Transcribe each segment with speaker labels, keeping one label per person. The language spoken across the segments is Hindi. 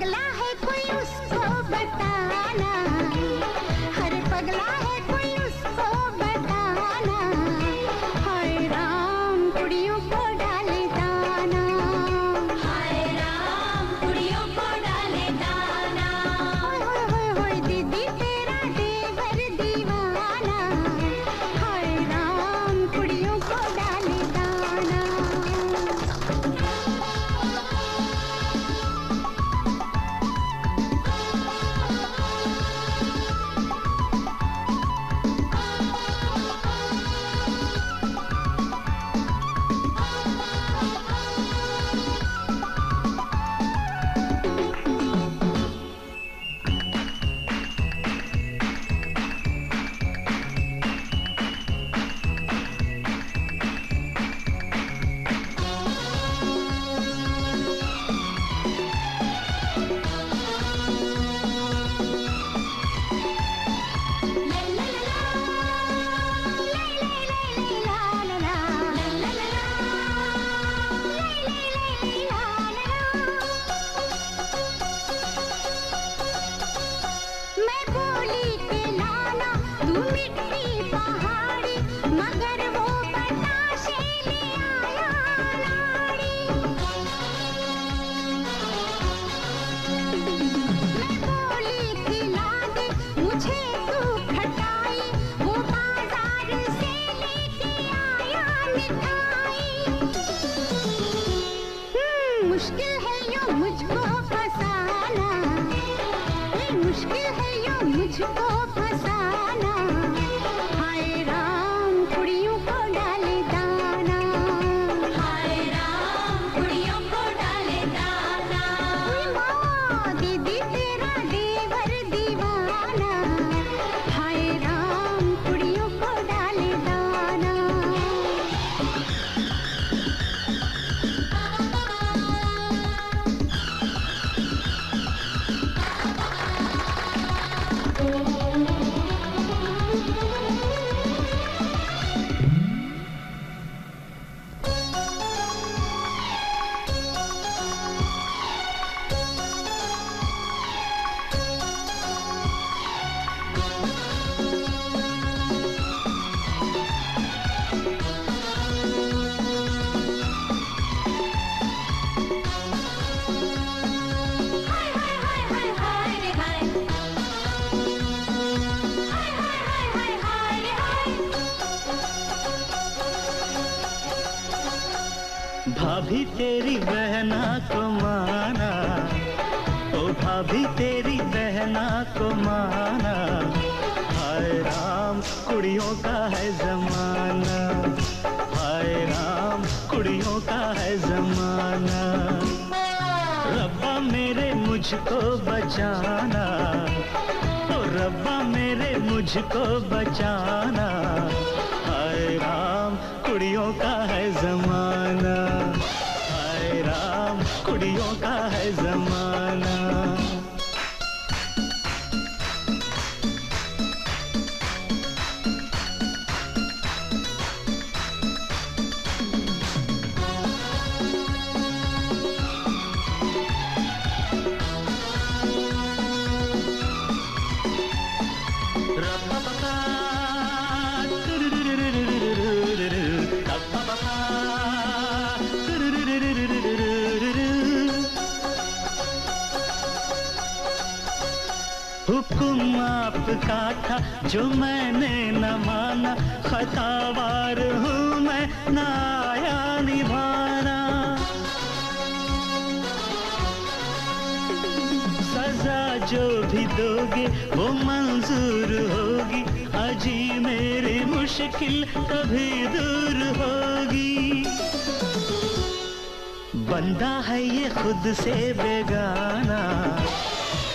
Speaker 1: पगला है कोई उसको बताना, हर पगला है कोई उसको बताना, हाय राम कुड़ियों को डाले दाना, हाय राम कुड़ियों को डाले दाना, होय होय होय दीदी तेरा देवर दीवाना, हाय राम कुड़ियों को डाले दाना। मैं बोली के लाना तू मिट्टी पहाड़ी, मगर वो बताशे ले आया लाड़ी। मैं बोली खिला दे मुझे तू खटाई, वो बाजार से लेके आया मिठाई। मुश्किल है यूं मुझको फसाना, मुश्किल है यूं मुझको फसाना, हाय राम कुड़ियों को डाले दाना, हाय राम कुड़ियों को डाले दाना। माँ दीदी तेरा देवर दीवाना, हाय राम कुड़ियों को डाले दाना।
Speaker 2: भाभी तेरी बहना को माना, ओ भाभी तेरी बहना को माना, हाय राम कुड़ियों का है जमाना, हाय राम कुड़ियों का है जमाना। रब्बा मेरे मुझको बचाना, ओ रब्बा मेरे मुझको बचाना, हाय राम कुड़ियों का है जमाना, हाय राम कुड़ियों का है जमाना। हुक्म आपका था जो मैंने न माना, खतावार हूँ मैं न आया निभाना। सजा जो भी दोगे वो मंजूर होगी, अजी मेरी मुश्किल कभी दूर होगी। बंदा है ये खुद से बेगाना,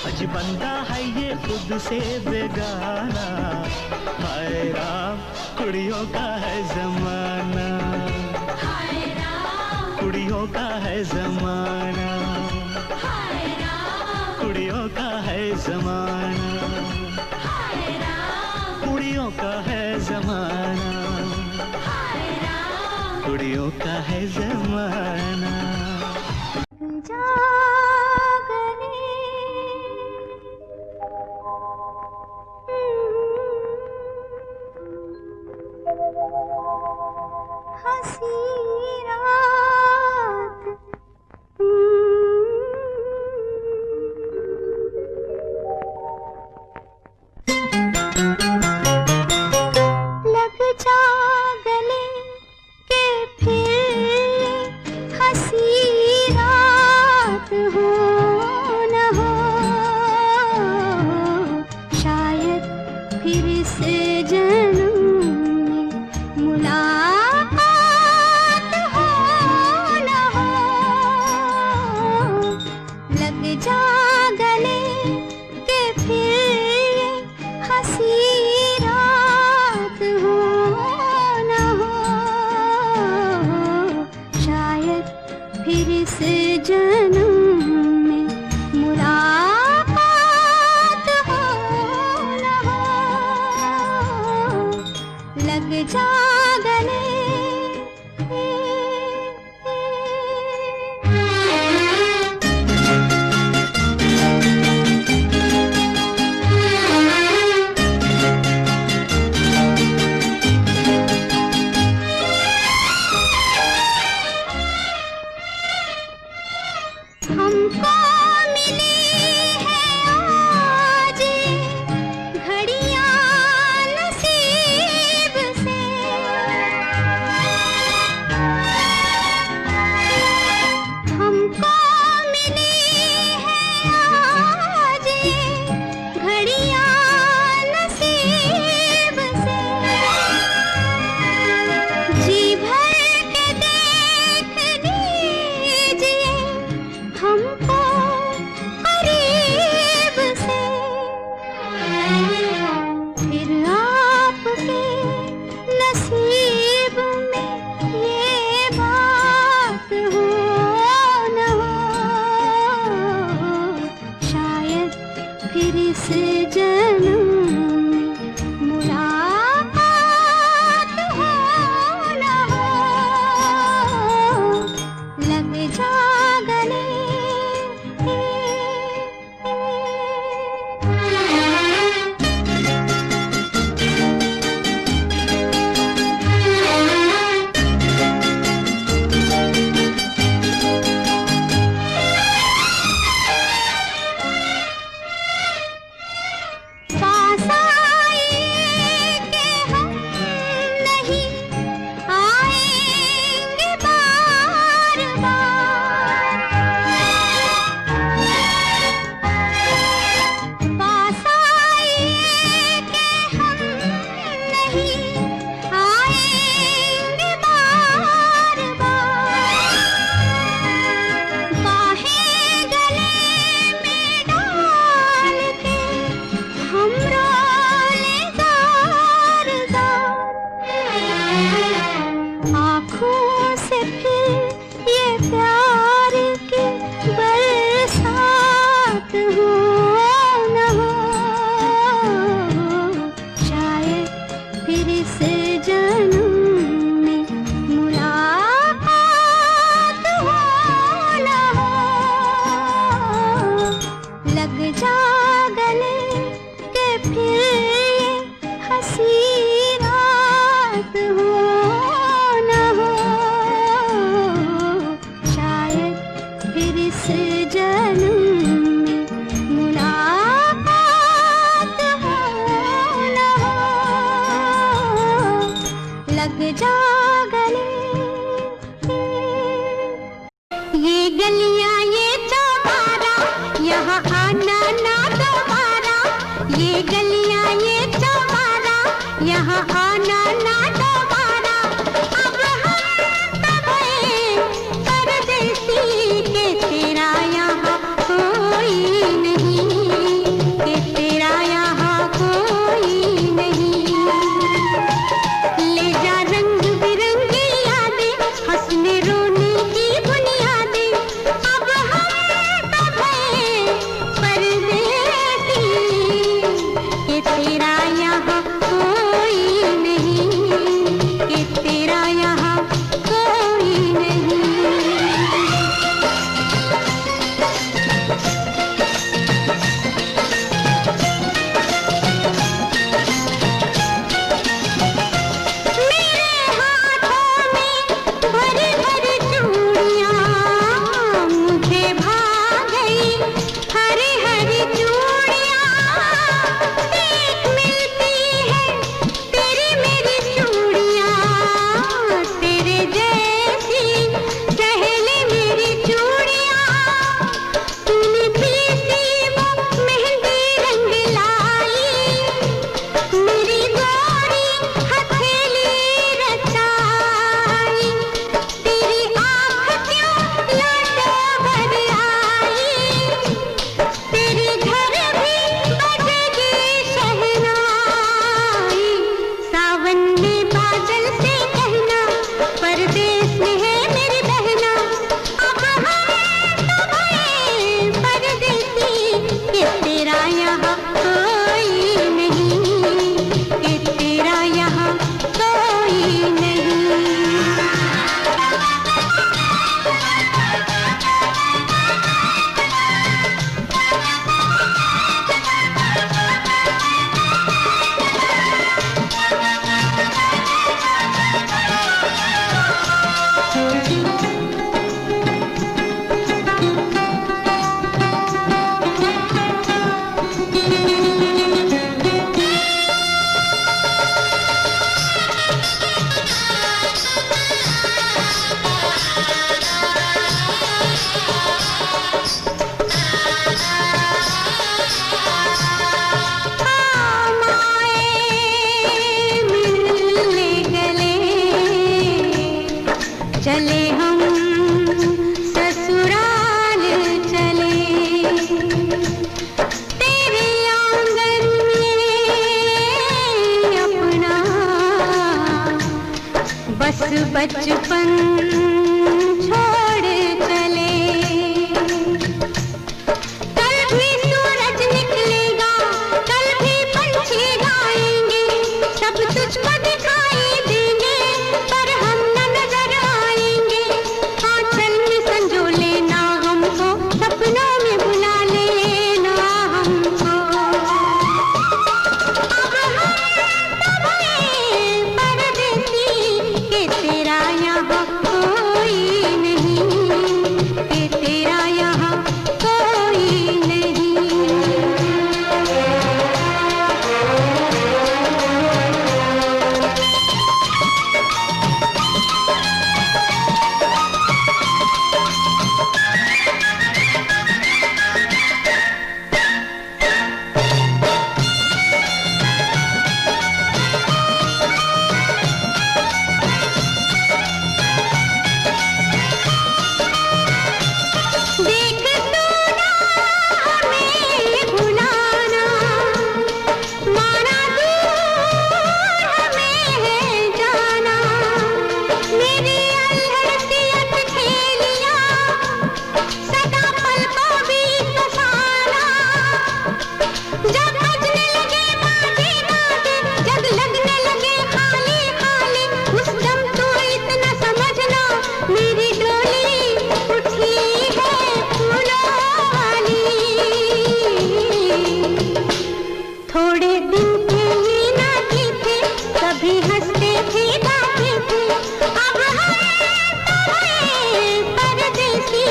Speaker 2: आज बंदा है ये खुद से बेगाना, हाय राम कुड़ियों का है जमाना, हाय राम कुड़ियों का है जमाना, हाय राम कुड़ियों का है जमाना, हाय राम कुड़ियों का है जमाना, हाय राम कुड़ियों का है जमाना।
Speaker 1: जागने जन्म में मुलाकात हो न हो, लग जा गले। हमको मिली है आज घड़ियां नसीब से, हमको मिली है आज घड़ियां नसीब से। जी भर के देख लीजिए हमको करीब से, फिर आपके नसीब में ये बात हो न हो, शायद फिर इस जन्म में मुलाकात हो न हो, लग जा गले। पास आए कि हम नहीं आएंगे बार बार, पास आए कि हम नहीं आएंगे बार बार, बाहें गले में डाल के हम रोले ज़ार ज़ार, आँखों से फिर ये प्यार की बरसात हो न हो, शायद फिर इस जन्म में मुलाकात हो न हो, लग जा गले के फिर ये हंसी रात हो न हो, शायद फिर इस जन्म में मुलाकात हो न हो, लग जा गले। ये गलियां ये चौबारा, यहाँ आना ना दोबारा, ये गलियां ये चौबारा, यहाँ आना ना दोबारा। अब हम तब परदेसी के तेरा यहाँ कोई नहीं, के तेरा यहाँ कोई नहीं। ले जा रंग बिरंगी यादें, हंसने रोने की बुनियादें, अब बचपन छोड़ चले। कल भी सूरज निकलेगा, कल भी पंछी गाएंगे, सब तुझको दिखाई देंगे, पर हम न नजर आएंगे। आंचल में संजो लेना हमको, सपनों में बुला लेना हमको। अब हम सब हैं परदेसी, के तेरा यहाँ कोई नहीं, के तेरा यहाँ कोई नहीं। देख तूना हमें भुलाना, माना दूर हमें है जाना। मेरी अल्हड़ सी अटखेलियाँ सदा पलकों बीच बसाना। जब बजने लगे बाजे बाजे, जब लगने लगे खाली खाली, उस दम तो इतना समझना मेरी डोली उठी है फूलों वाली। थोड़े दिन के ही नाते थे, कभी हंसते थे गाते थे। अब हम सब हैं परदेसी,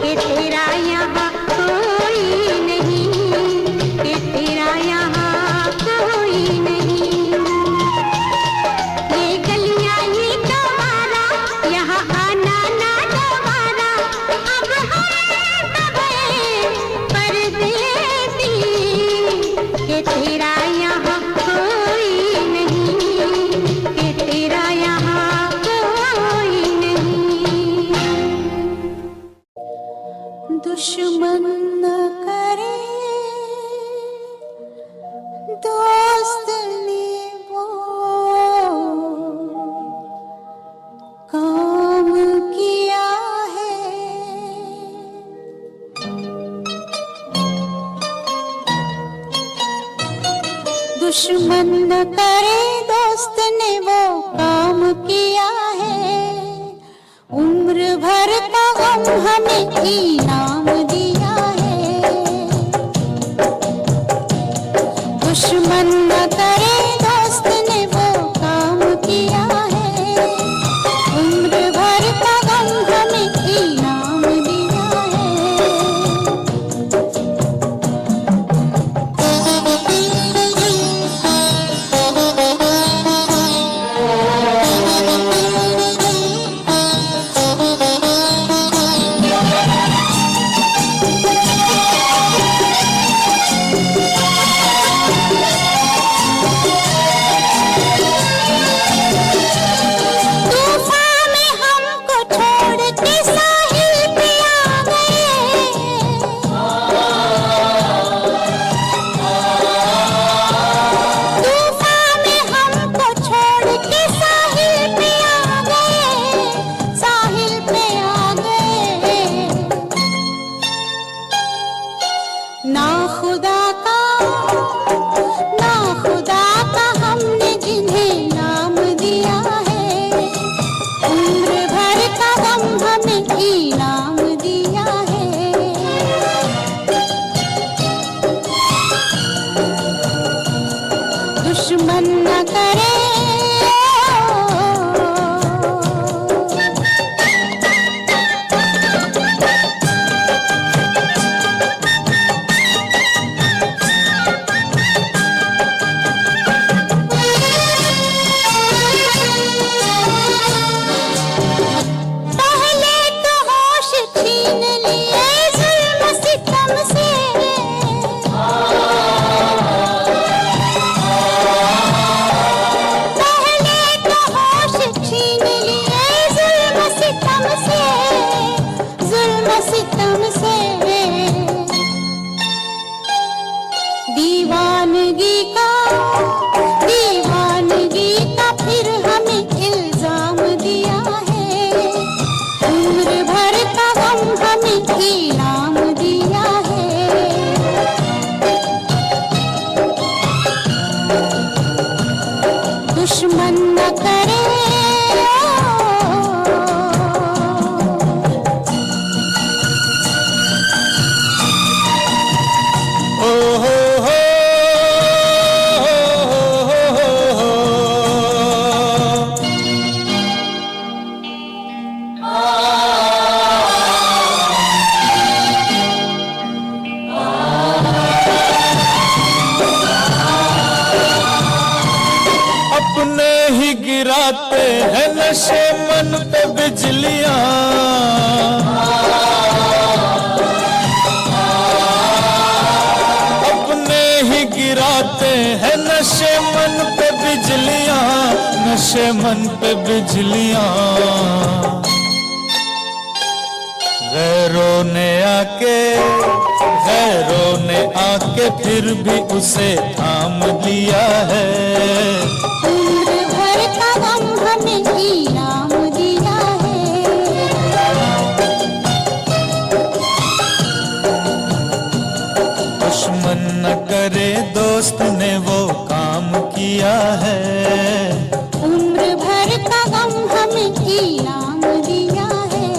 Speaker 1: के तेरा यहाँ कोई नहीं, के तेरा यहाँ कोई नहीं। ये गलियाँ ये गवारा, यहाँ आना ना दोबारा। अब हम सब हैं परदेसी, के तेरा यहाँ कोई नहीं, के तेरा यहाँ कोई नहीं। दुश्मन न करे दोस्त ने वो काम किया है। दुश्मन न करे दोस्त ने वो काम किया है। उम्र भर का गम हमें इनाम दिया है। दुश्मन न करे दोस्त ने वो काम किया है। उम्र भर का गम हमें इनाम दिया है। तूफान में हमको छोड़ के साहिल पे आ गए। तूफान में हमको छोड़ के साहिल पे आ गए, साहिल पे आ गए। ना खुदा का हमने जिन्हें नाम दिया है। उम्र भर का गम हमें इनाम दिया है। दुश्मन न करे पहले तो होश छीन लिए जुल्म सितम से। पहले तो होश छीन लिए जुल्म सितम से, जुल्म सितम से। दीवानगी का फिर हमें इल्जाम दिया
Speaker 3: नशे मन पे बिजलियां, अपने ही गिराते हैं नशे मन पे बिजलियां, नशे मन पे बिजलियां। गैरों ने आके, गैरों ने आके फिर भी उसे थाम लिया है।
Speaker 1: उम्र भर का गम हमें इनाम दिया है।
Speaker 3: दुश्मन न करे दोस्त ने वो काम किया है।
Speaker 1: उम्र भर का गम हमें इनाम दिया है।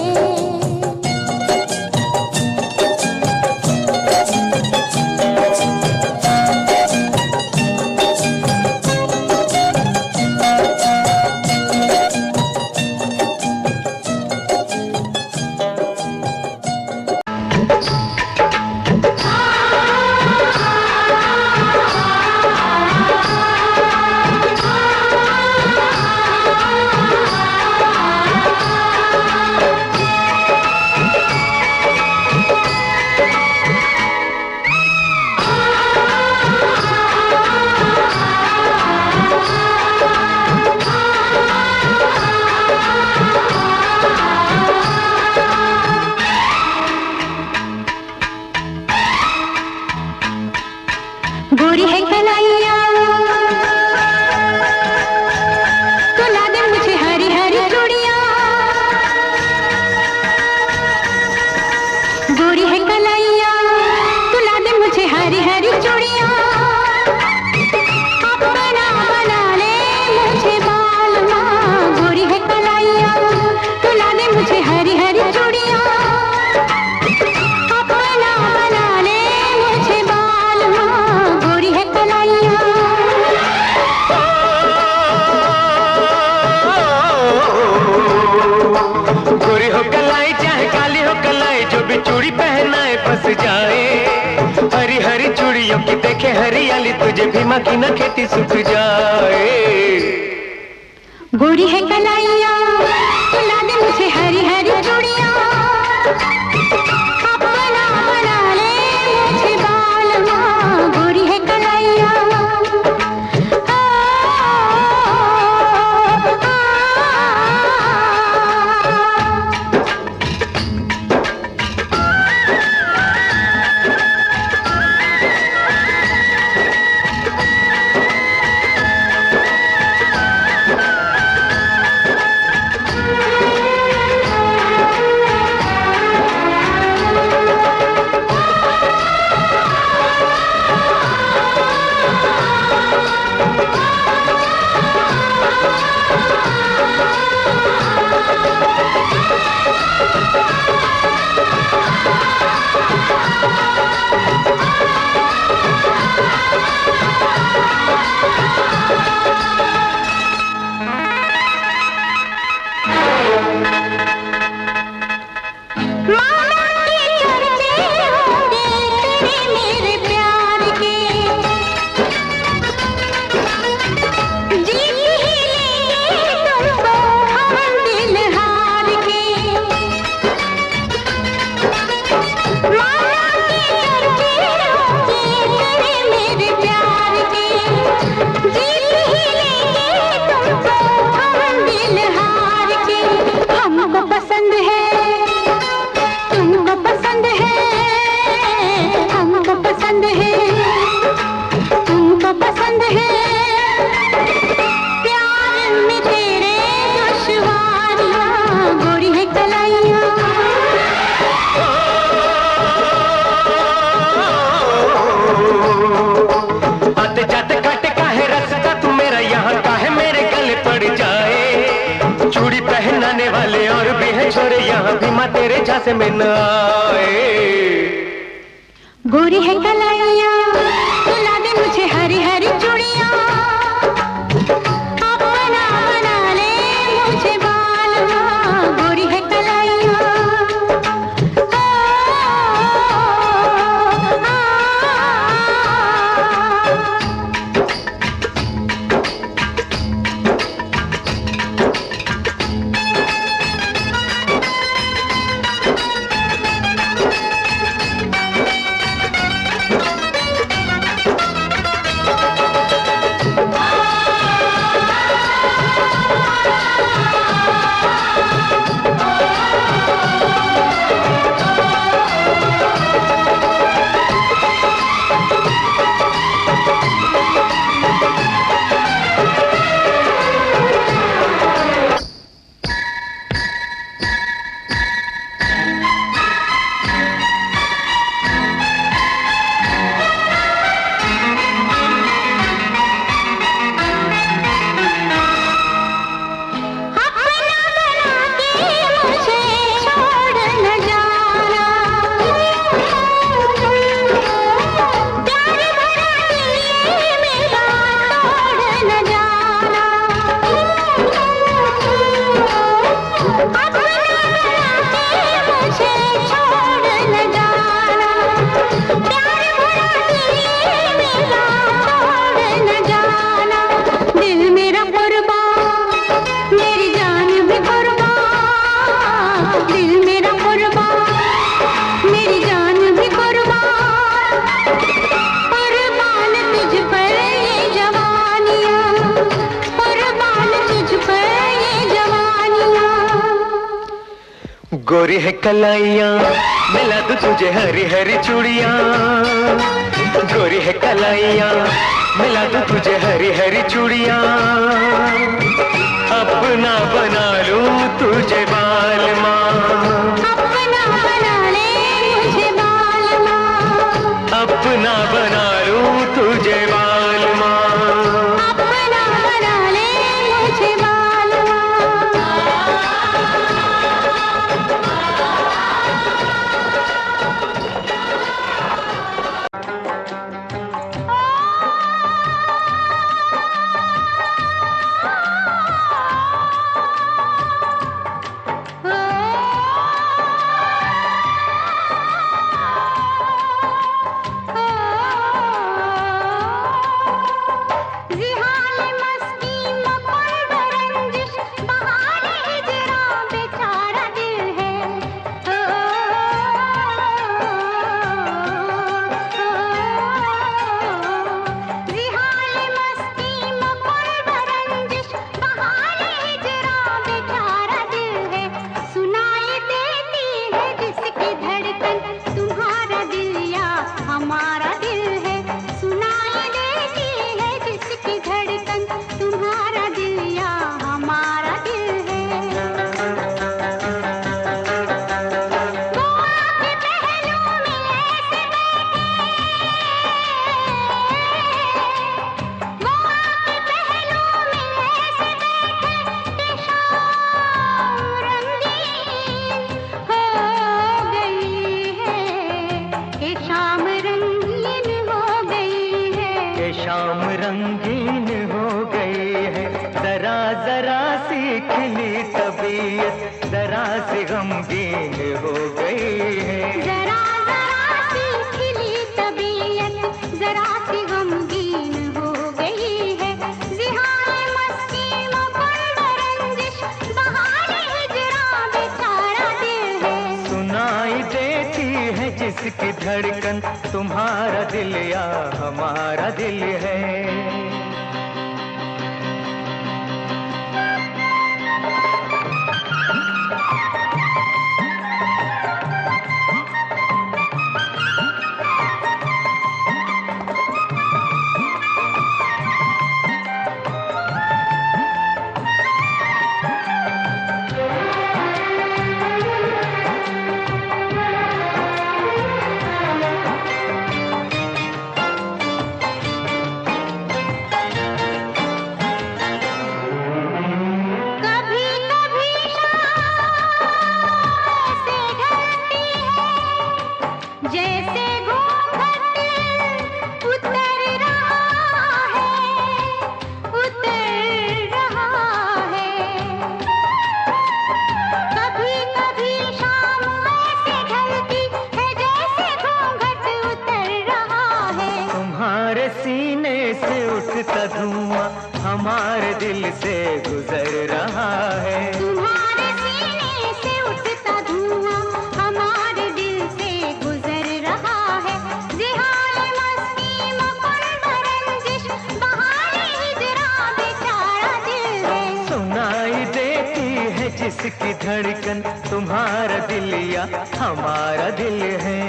Speaker 1: गोरी है कलाइया तो ला दे मुझे हरी हरी चूड़ियां। गोरी है कलाइया तो ला दे मुझे हरी हरी चूड़ियां। अपना बना ले मुझे बालमा। गोरी है कलाइया तो ला दे मुझे हरी हरी चूड़ियां। अपना बना ले मुझे बालमा। गोरी है कलाइया।
Speaker 4: गोरी हो कलाई चाहे काली हो कलाई, जो भी चूड़ी पहनाए फंस जाए। हरी हरी चूड़ियों की देखे हरियाली, तुझे भी माँ की न खेती सूख जाए।
Speaker 1: गोरी है कलाइया तो ला दे मुझे हरी हरी चूड़ियां। अपना बना ले मुझे बालमा। गोरी है कलाइया।
Speaker 4: छोरे यहाँ भी माँ तेरे झांसे में न आए।
Speaker 1: गोरी है कलाइया तो ला दे मुझे हरी हरी चूड़ियां। अपना बना ले मुझे बालमा। गोरी है कलाइया।
Speaker 4: गोरी है कलाइयाँ मिला दूं तुझे हरी हरी चूड़ियाँ, गोरी है कलाइयाँ मिला दूं तुझे हरी हरी चूड़ियाँ, अपना बना लूं तुझे बाल माँ,
Speaker 1: अपना बना ले मुझे बाल माँ,
Speaker 4: अपना बना लूं तुझे बाल माँ,
Speaker 1: अपना बना ले मुझे बाल माँ। जिहाल मस्ती मकुल बरंजिश बहारे हिजरा बेचारा दिल है, जिहाल मस्ती मकुल बरंजिश बहारे हिजरा बेचारा दिल है, सुनाई देती है जिसकी धड़कन तुम्हारा दिल या हमारा दिल है, सुनाई देती है जिसकी धड़कन तुम्हारा दिल या हमारा दिल है। वो आके पहलू में ऐसे बैठे, वो आके पहलू में ऐसे बैठे कि शाम रंगीन हो गई है, कि शाम रंगीन हो गई है।
Speaker 4: ये शाम रंगीन हो गई है, जरा जरा सी खिली तबीयत जरा सी गमगीन हो गई है,
Speaker 1: जरा जरा सी खिली तबीयत जरा सी गमगीन हो गई है, जिहाल मस्ती मकुल बरंजिश बहारे हिजरा बेचारा दिल है,
Speaker 4: सुनाई देती है जिसकी धड़कन तुम्हारा दिल या हमारा दिल है।
Speaker 1: कभी कभी शाम से ढलती है, जैसे घूंघट उतर रहा है, उतर रहा है। कभी कभी शाम ऐसे ढलती है जैसे घूंघट उतर रहा है,
Speaker 4: तुम्हारे सीने से उठता धुआं हमारे दिल से गुजर रहा है,
Speaker 1: तुम्हारे सीने से उठता धुआं हमारे दिल से गुजर रहा है, जिहाल मस्ती मकुल बरंजिश बहारे हिजरा बेचारा दिल है,
Speaker 4: सुनाई देती है जिसकी धड़कन तुम्हारा दिल या हमारा दिल है।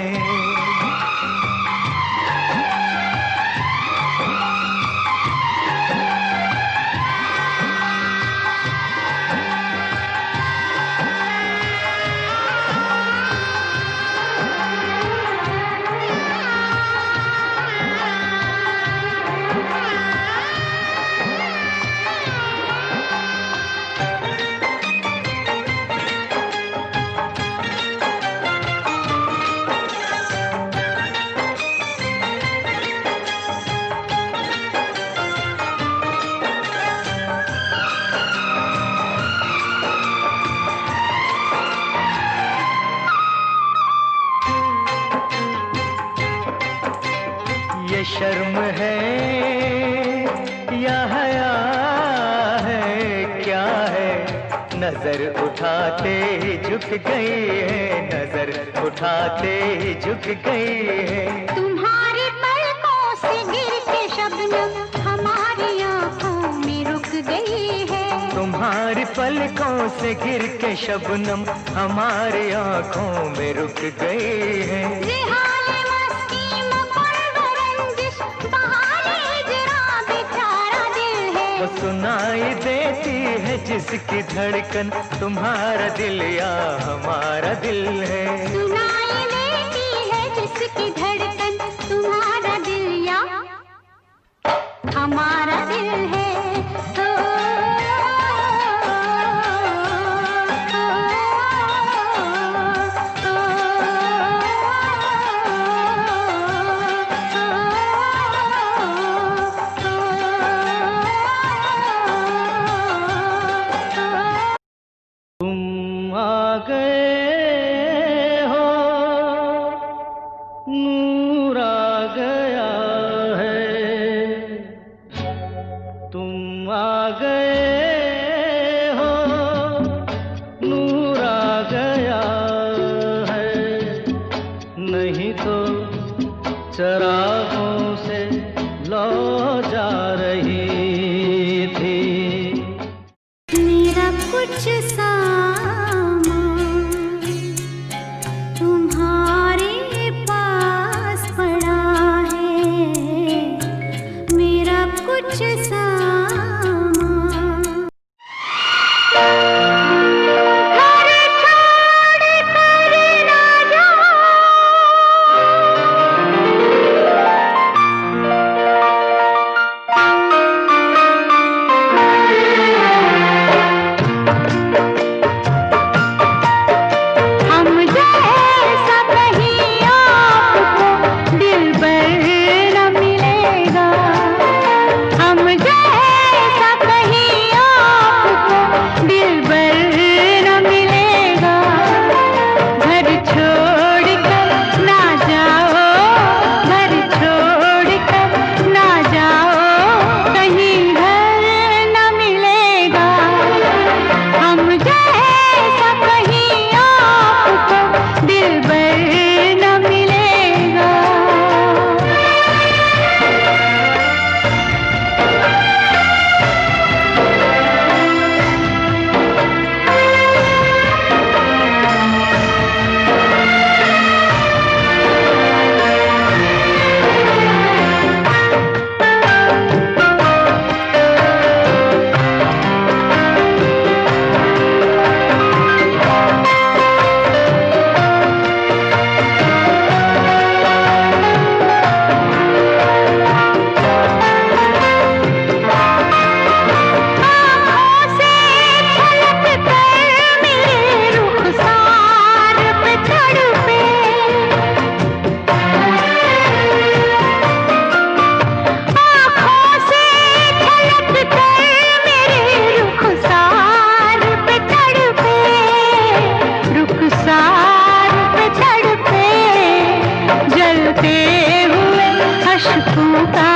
Speaker 4: ये शर्म है या हया है क्या है, नजर उठाते ही झुक गई है, नजर उठाते ही झुक गई है,
Speaker 1: तुम्हारी पलकों से गिर के शबनम हमारी आंखों में रुक गई है,
Speaker 4: तुम्हारी पलकों से गिर के शबनम हमारी आंखों में रुक गए हैं।
Speaker 1: रिहाले मस्ती मुकुंद रंजिश बहाने हिजरा बेचारा दिल है।
Speaker 4: वो सुनाई देती है जिसकी धड़कन तुम्हारा दिल या हमारा दिल है।
Speaker 1: सुनाई देती है जिसकी धड़कन तुम्हारा दिल या हमारा दिल है।
Speaker 2: तुम आ गए हो, नूर आ गया है। तुम आ गए हो, नूर आ गया है। नहीं तो चरागों से लौ जा रही थी।
Speaker 1: मेरा कुछ सामान तुम्हारे पास पड़ा है। मेरा कुछ सामान घर छोड़ कर ना जाओ। हम जैसा कहीं आपको दिलबर न मिलेगा। हम जैसा कहीं आपको दिलबर न मिलेगा। घर छोड़ कर ना जाओ, घर छोड़ कर ना जाओ, कहीं घर न मिलेगा। हम जैसा कहीं आपको दिलबर न मिलेगा। आँखों से छलक कर मेरे रुखसार पे तड़पे। आँखों से छलक कर मेरे रुखसार पे तड़पे। रुखसार पे तड़पे। जलते हुए अश्कों का,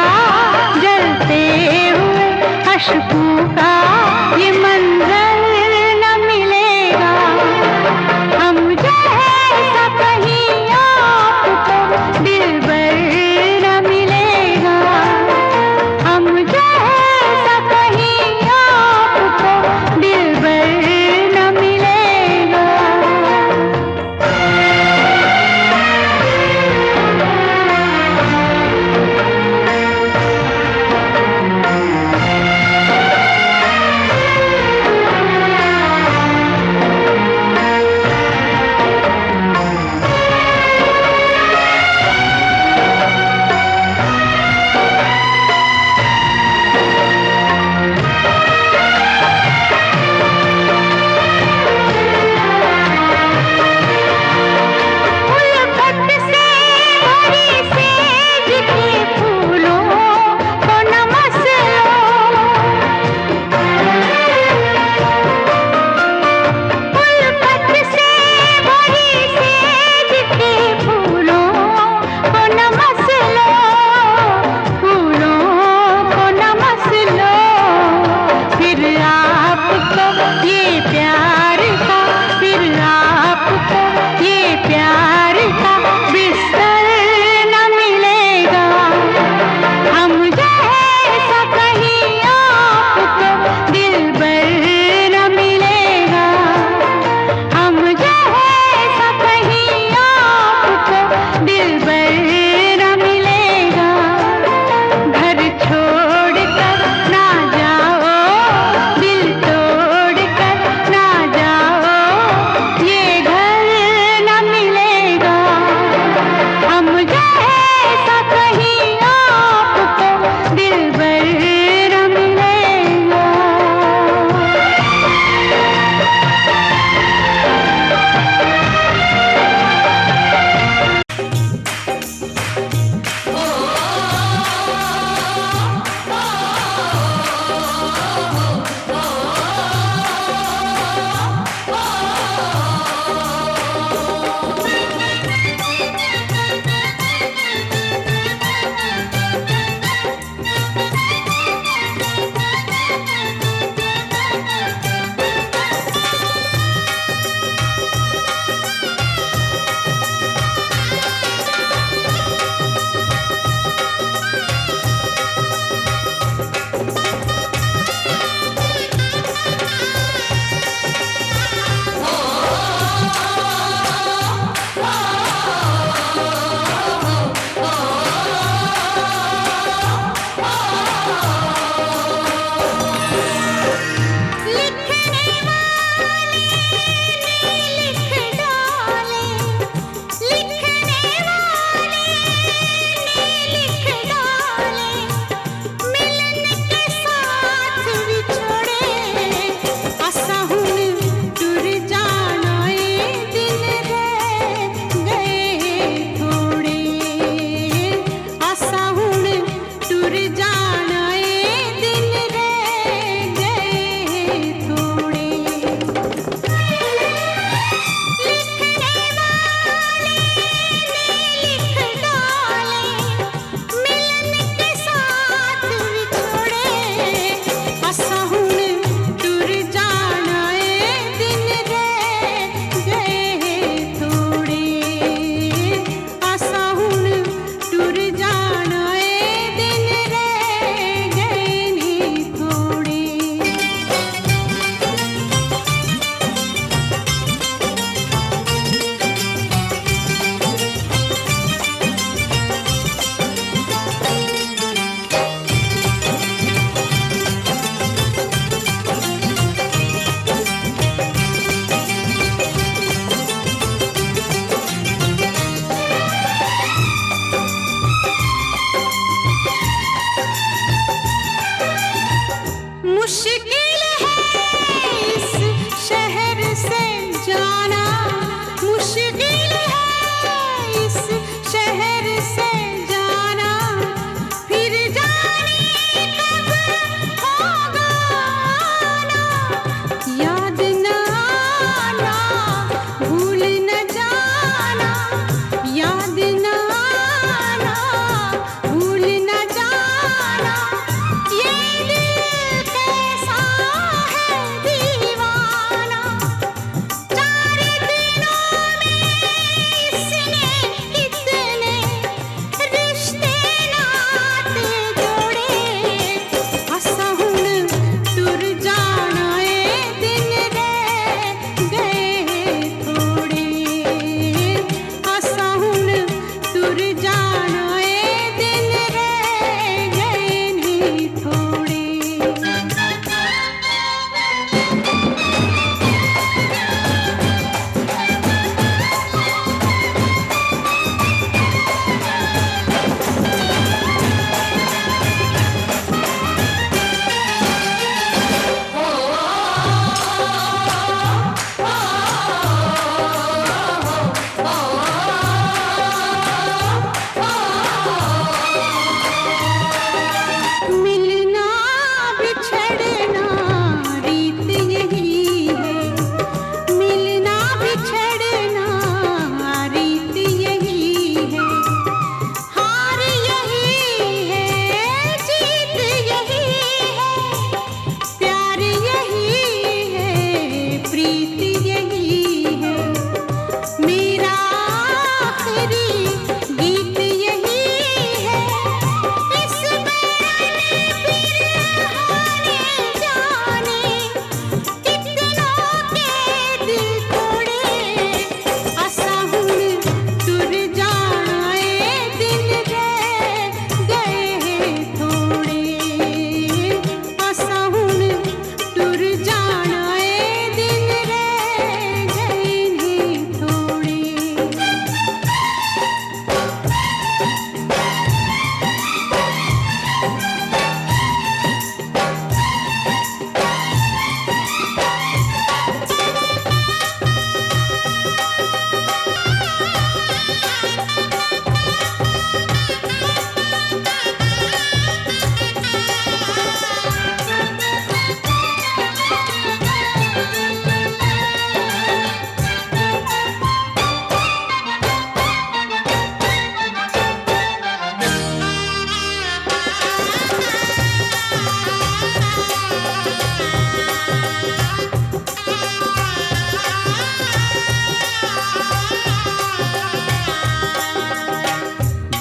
Speaker 1: जलते हुए अश्कों का ये मंजर न मिलेगा। हम जैसा कहीं आपको दिलबर न मिलेगा। हम जैसा कहीं आपको दिलबर न मिलेगा।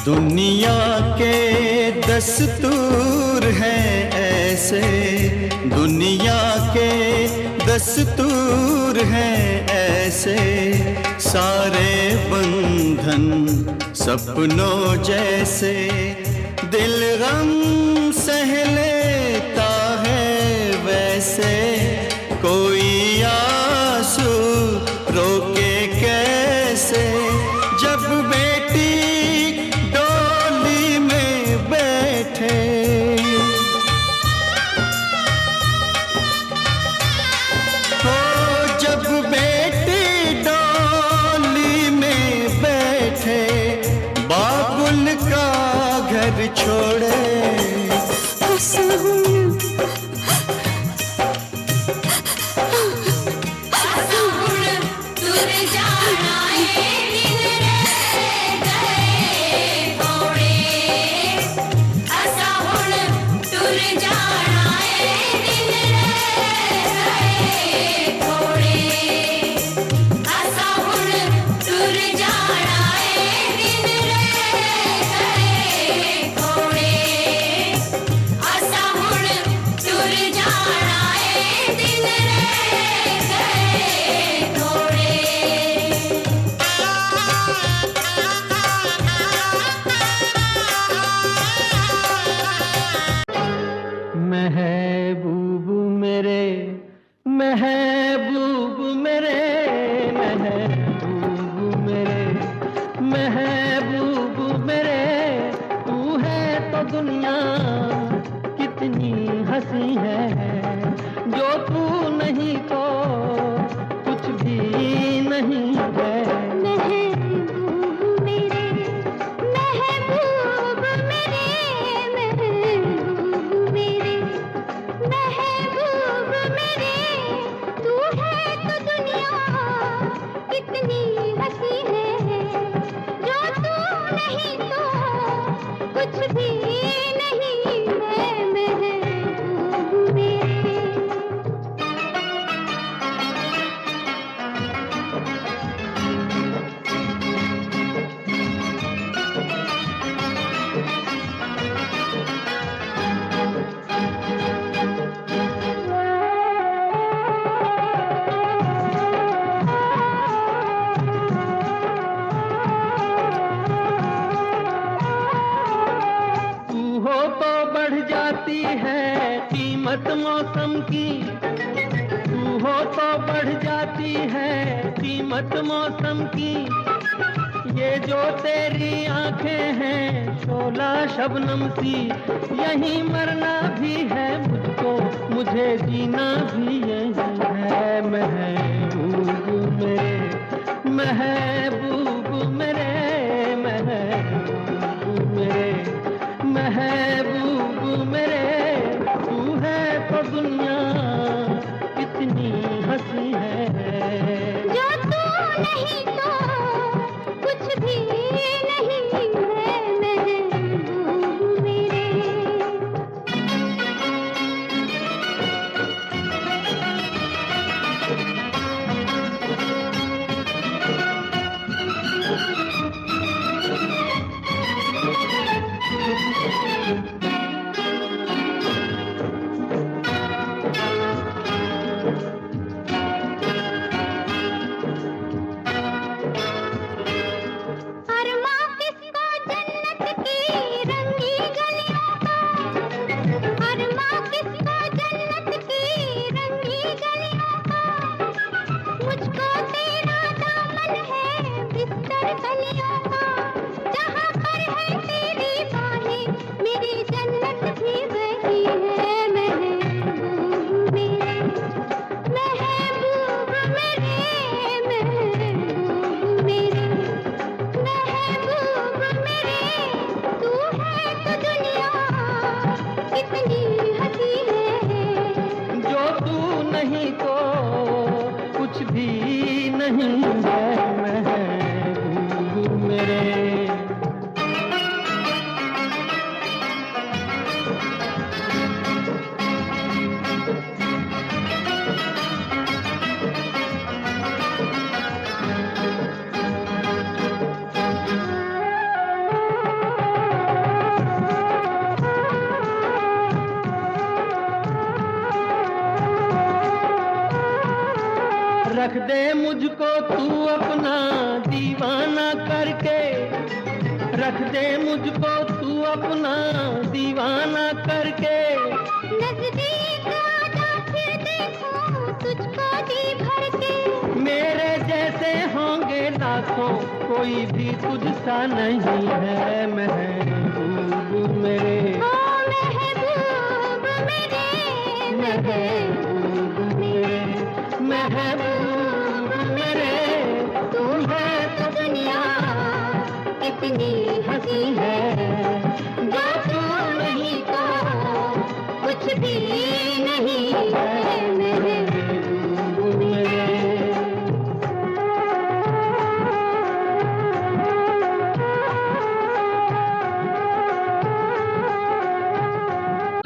Speaker 3: दुनिया के दस्तूर हैं ऐसे, दुनिया के दस्तूर हैं ऐसे, सारे बंधन सपनों जैसे, दिल गम सह लेता है वैसे, कोई आंसू रोके कैसे, जब बेटी डोली में बैठे, हो जब बेटी डोली में बैठे, बाबुल का घर छोड़े,
Speaker 2: महबूब मेरे, महबूब मेरे, महबूब मेरे, महबूब मेरे, तू है तो दुनिया कितनी हंसी है, जो तू नहीं तो कुछ भी नहीं है।
Speaker 1: महबूब मेरे, महबूब मेरे, महबूब मेरे, महबूब मेरे, तू है तो दुनिया कितनी हंसी है, जो तू नहीं तो कुछ भी नहीं है। महबूब मेरे,
Speaker 2: तू हो तो बढ़ जाती है कीमत मौसम की, तू हो तो बढ़ जाती है कीमत मौसम की, ये जो तेरी आंखें हैं शोला शबनम सी, यहीं मरना भी है मुझको, मुझे जीना भी यही है। महबूब मेरे, महबूब मेरे, महबूब मेरे, महबूब मेरे, तू है तो दुनिया कितनी हंसी है,
Speaker 1: जो तू नहीं तो कुछ भी नहीं है। महबूब मेरे, अरमा किसको जन्नत की रंगी गलियों का, अरमा किसको जन्नत की रंगी गलियों का, मुझको तेरा दामन है बिस्तर कलियों का, जहाँ पर है तेरी बाहें मेरी जन्नत भी वही है। महबूब मेरे, महबूब मेरे, महबूब मेरे, महबूब मेरे, तू है तो दुनिया कितनी हंसी है,
Speaker 2: जो तू नहीं तो कुछ भी नहीं है। महबूब मेरे, रख दे मुझको तू अपना दीवाना करके, रख दे मुझको तू अपना दीवाना करके।
Speaker 1: नजदीक आजा फिर देखो तुझको जी भर के।
Speaker 2: मेरे जैसे होंगे लाखों, कोई भी तुझसा नहीं है महबूब मेरे।
Speaker 1: ओ महबूब मेरे, महबूब मेरे,
Speaker 2: महबूब मेरे,
Speaker 1: तू है तो दुनिया कितनी हंसी है, जो तू नहीं तो कुछ भी नहीं है महबूब मेरे।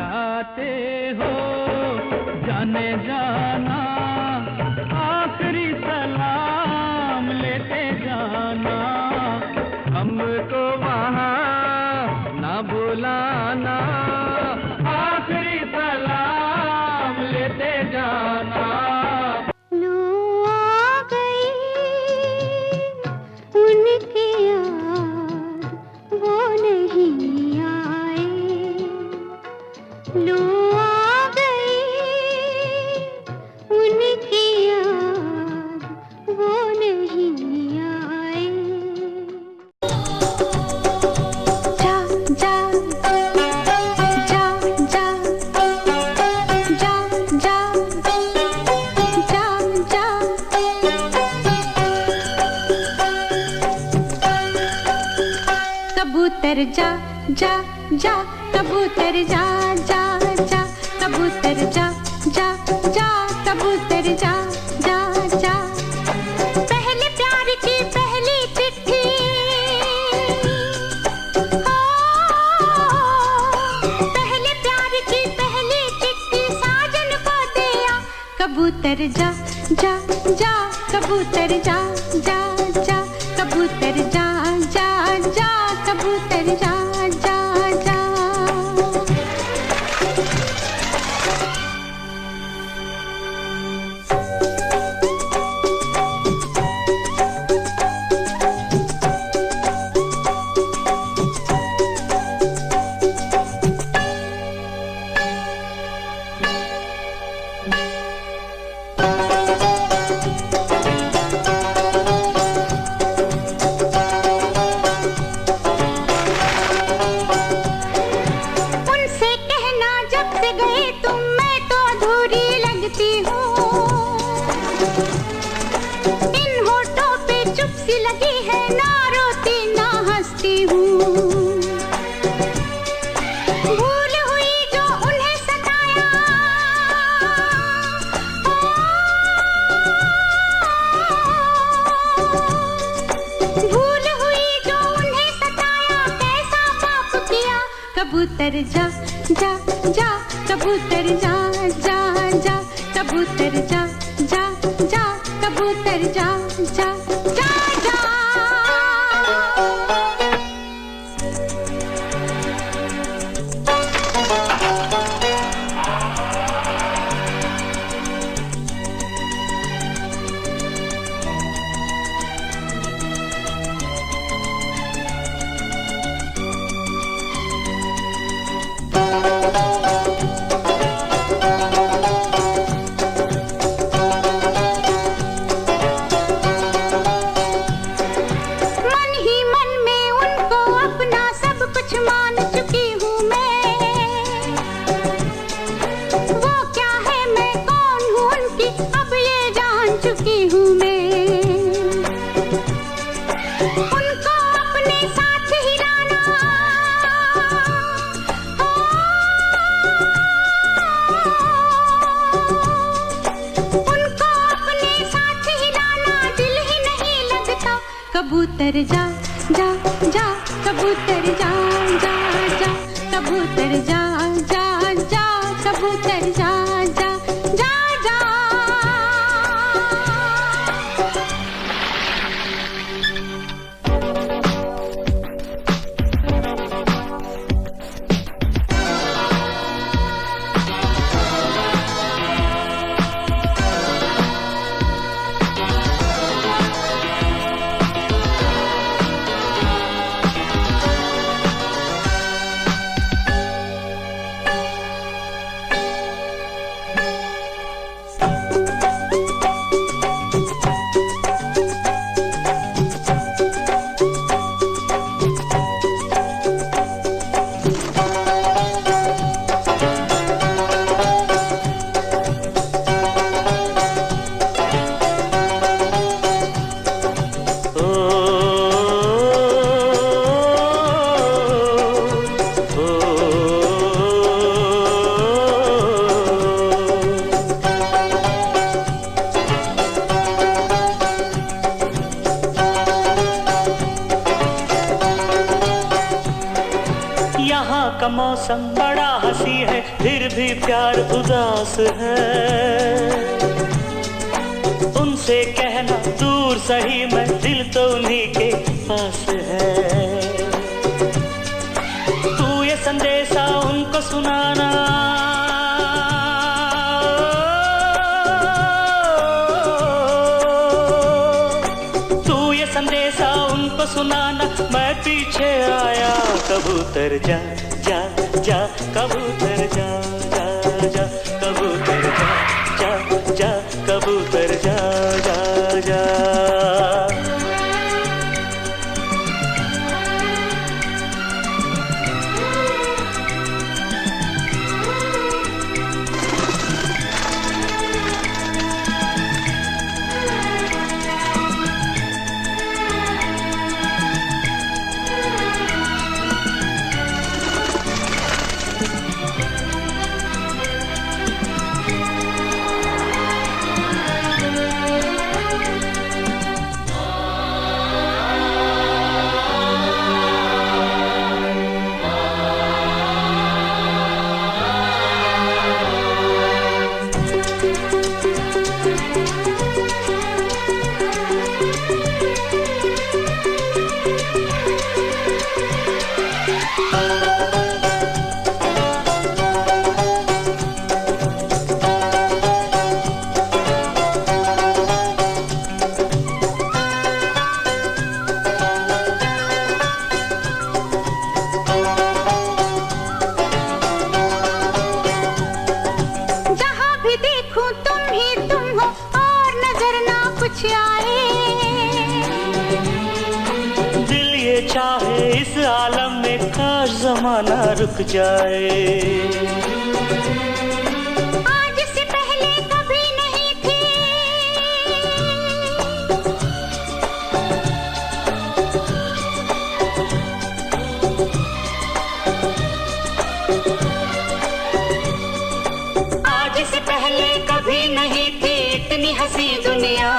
Speaker 2: आते हो जाने जाना, आखिरी सलाम लेते जाना, हमको वहाँ ना बुलाना, आखिरी सलाम लेते जाना।
Speaker 1: लो आ गई उनकी याद, वो नहीं आए। लो आ गई उनकी याद, वो नहीं आए। जा जा जा जा जा जा जा जा। कबूतर जा जा जा, कबूतर जा जा जा, कबूतर जा जा जा, कबूतर जा जा जा। पहले प्यार की पहली चिट्ठी, ओ, पहले प्यार की पहली चिट्ठी साजन को दिया। कबूतर जा जा जा, कबूतर जा जा जा, कबूतर जा जा जा, कबूतर जा जा जा। उनसे कहना जब से गए तुम, मैं तो अधूरी लगती हूँ। इन होठों पे चुप सी लगी है, ना रोती ना हंसती हूँ। भूल हुई जो उन्हें सताया, भूल हुई जो उन्हें सताया, कैसा पाप किया। कबूतर जा जा जा, कबूतर जा जा जा, कबूतर जा जा जा, कबूतर जा जा जा जा। मन ही मन में उनको अपना सब कुछ मान चुकी हूँ मैं। वो क्या है मैं कौन हूँ उनकी, अब ये जान चुकी हूँ मैं। उनको अपने साथ हिलाना, उनको अपने साथ हिलाना दिल ही नहीं लगता। कबूतर जा जा जा, कबूतर जा जा जा, कबूतर जा जा जा, कबूतर जा जा जा जा।
Speaker 5: का मौसम बड़ा हंसी है, फिर भी प्यार उदास है। उनसे कहना दूर सही, मैं दिल तो उन्हीं के पास है। तू ये संदेशा उनको सुनाना, तू ये संदेशा उनको सुनाना, मैं पीछे आया। कबूतर जा जा जा, कबूतर जा जा जा, कबूतर जा जा जा, कबूतर जा जा जा। ज़माना रुक जाए।
Speaker 1: आज से पहले कभी नहीं थी, आज से पहले कभी नहीं थी इतनी हंसी दुनिया।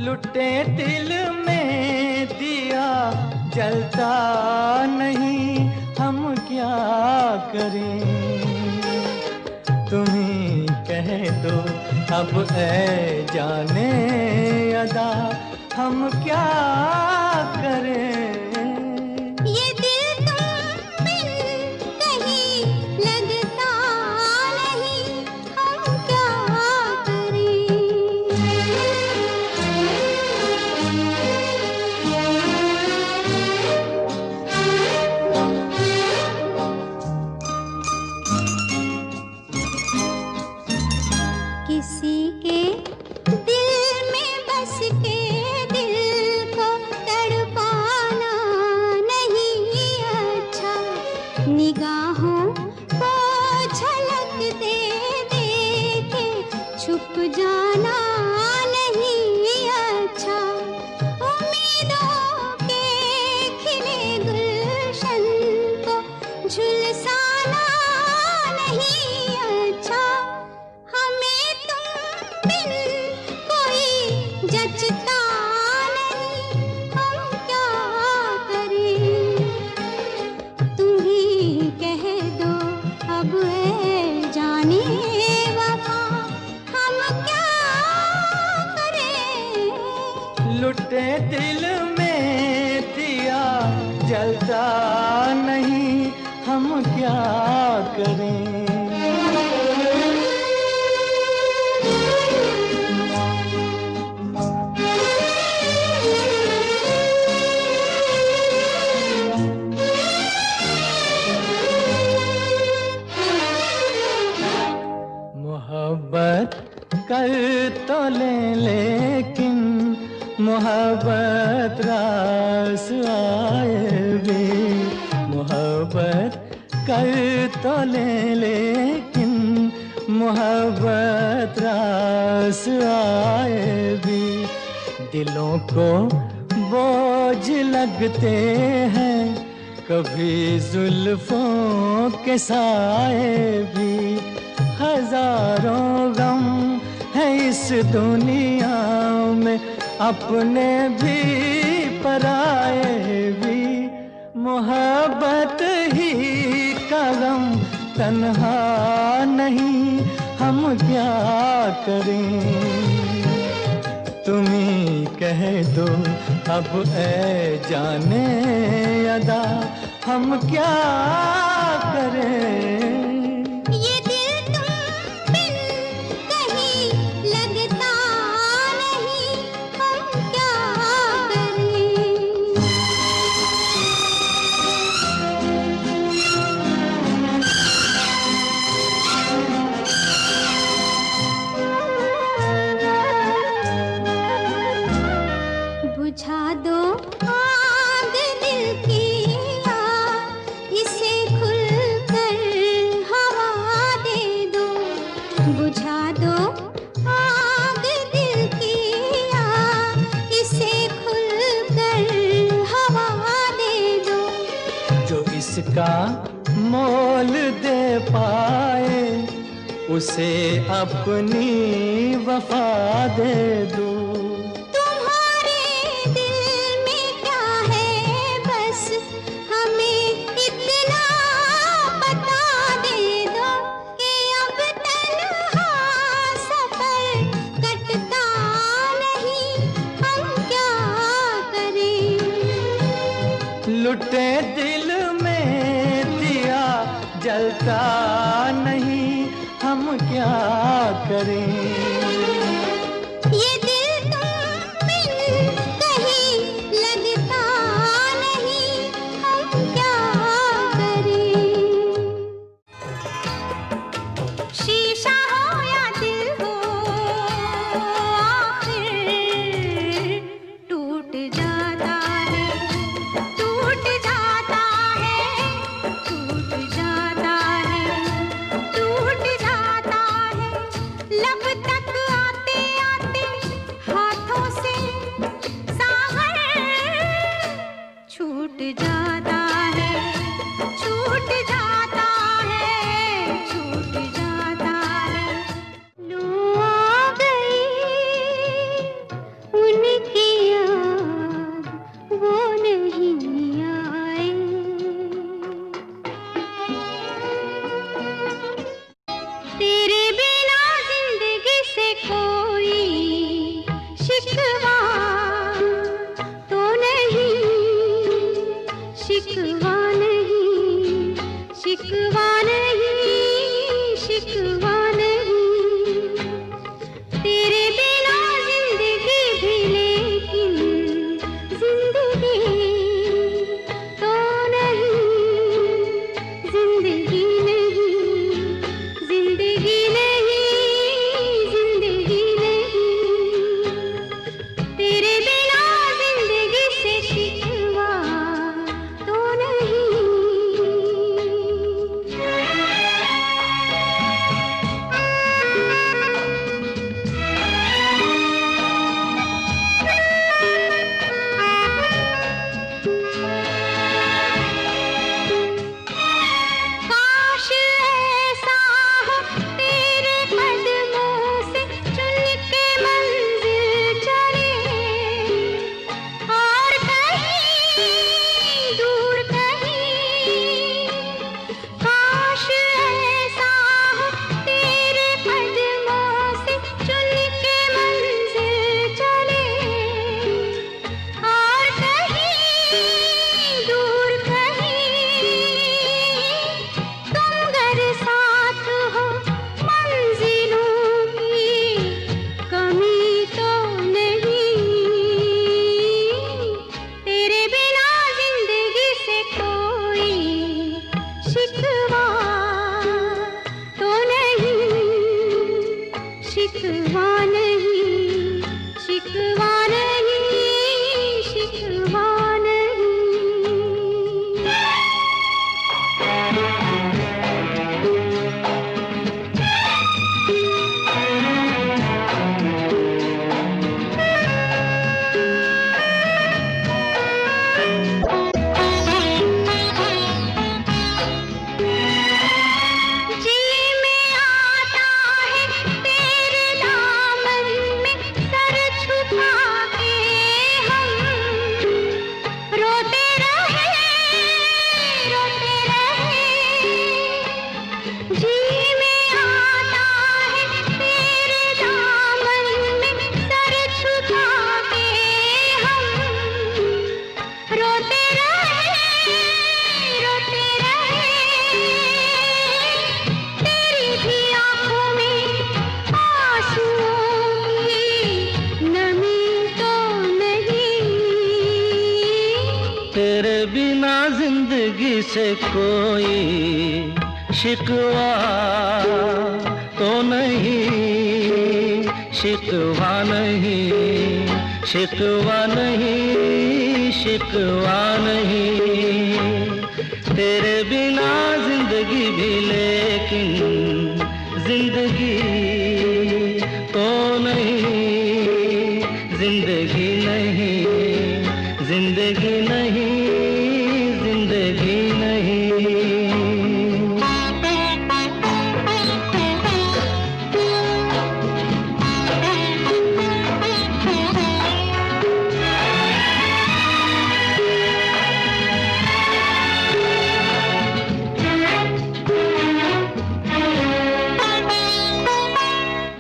Speaker 2: लुटे दिल में दिया जलता नहीं, हम क्या करें। तुम्ही कह दो अब ऐ जाने अदा, हम क्या करें।
Speaker 1: किसी के दिल में बस के दिल को तड़पाना नहीं अच्छा, निगाहों को झलक दे के छुप जाना नहीं अच्छा, उम्मीदों के खिले गुलशन को झुलसाना नहीं अच्छा, हमें तुम बिन कोई जचता नहीं, हम क्या करें। तुम ही कह दो अब ऐ जाने वफा, हम क्या करें।
Speaker 2: लुटे दिल में दिया जलता नहीं, हम क्या करें।
Speaker 3: मोहब्बत कर तो ले लेकिन मोहब्बत रास आए भी, मोहब्बत कर तो ले लेकिन मोहब्बत रास आए भी। दिलों को बोझ लगते हैं कभी जुल्फों के साए भी, हजारों गम है इस दुनिया में अपने भी पराए भी। मोहब्बत ही का गम तन्हा नहीं, हम क्या करें। तुम ही कह दो अब ऐ जाने अदा, हम क्या करें।
Speaker 1: ये दिल तुम बिन कहीं लगता नहीं, हम क्या करें। बुझा दो आग दिल की, इसे खुलकर हवा दे दो। बुझा दो आग दिल की, इसे खुलकर हवा दे दो।
Speaker 3: जो इसका मोल दे पाए उसे अपनी वफा दे दो।
Speaker 1: तुम्हारे दिल में क्या है बस हमें इतना बता दे दो, कि अब तन्हा सफर कटता नहीं, हम क्या करें।
Speaker 3: लुटे दिल में दिया जलता नहीं, हम क्या करें।
Speaker 1: ये दिल तुम बिन कहीं लगता नहीं, हम क्या करें। शीशा हो या दिल हो, आखिर टूट जाता है, टूट जाता है, टूट जाता है, टूट जाता है। लब तक आता शिकवा नहीं, शिकवा नहीं, शिकवा नहीं।
Speaker 2: तेरे बिना जिंदगी से कोई शिकवा तो नहीं, शिकवा नहीं, शिकवा नहीं, शिकवा नहीं। तेरे बिना जिंदगी भी लेकिन जिंदगी तो नहीं, जिंदगी नहीं, जिंदगी नहीं, जिंदगी नहीं।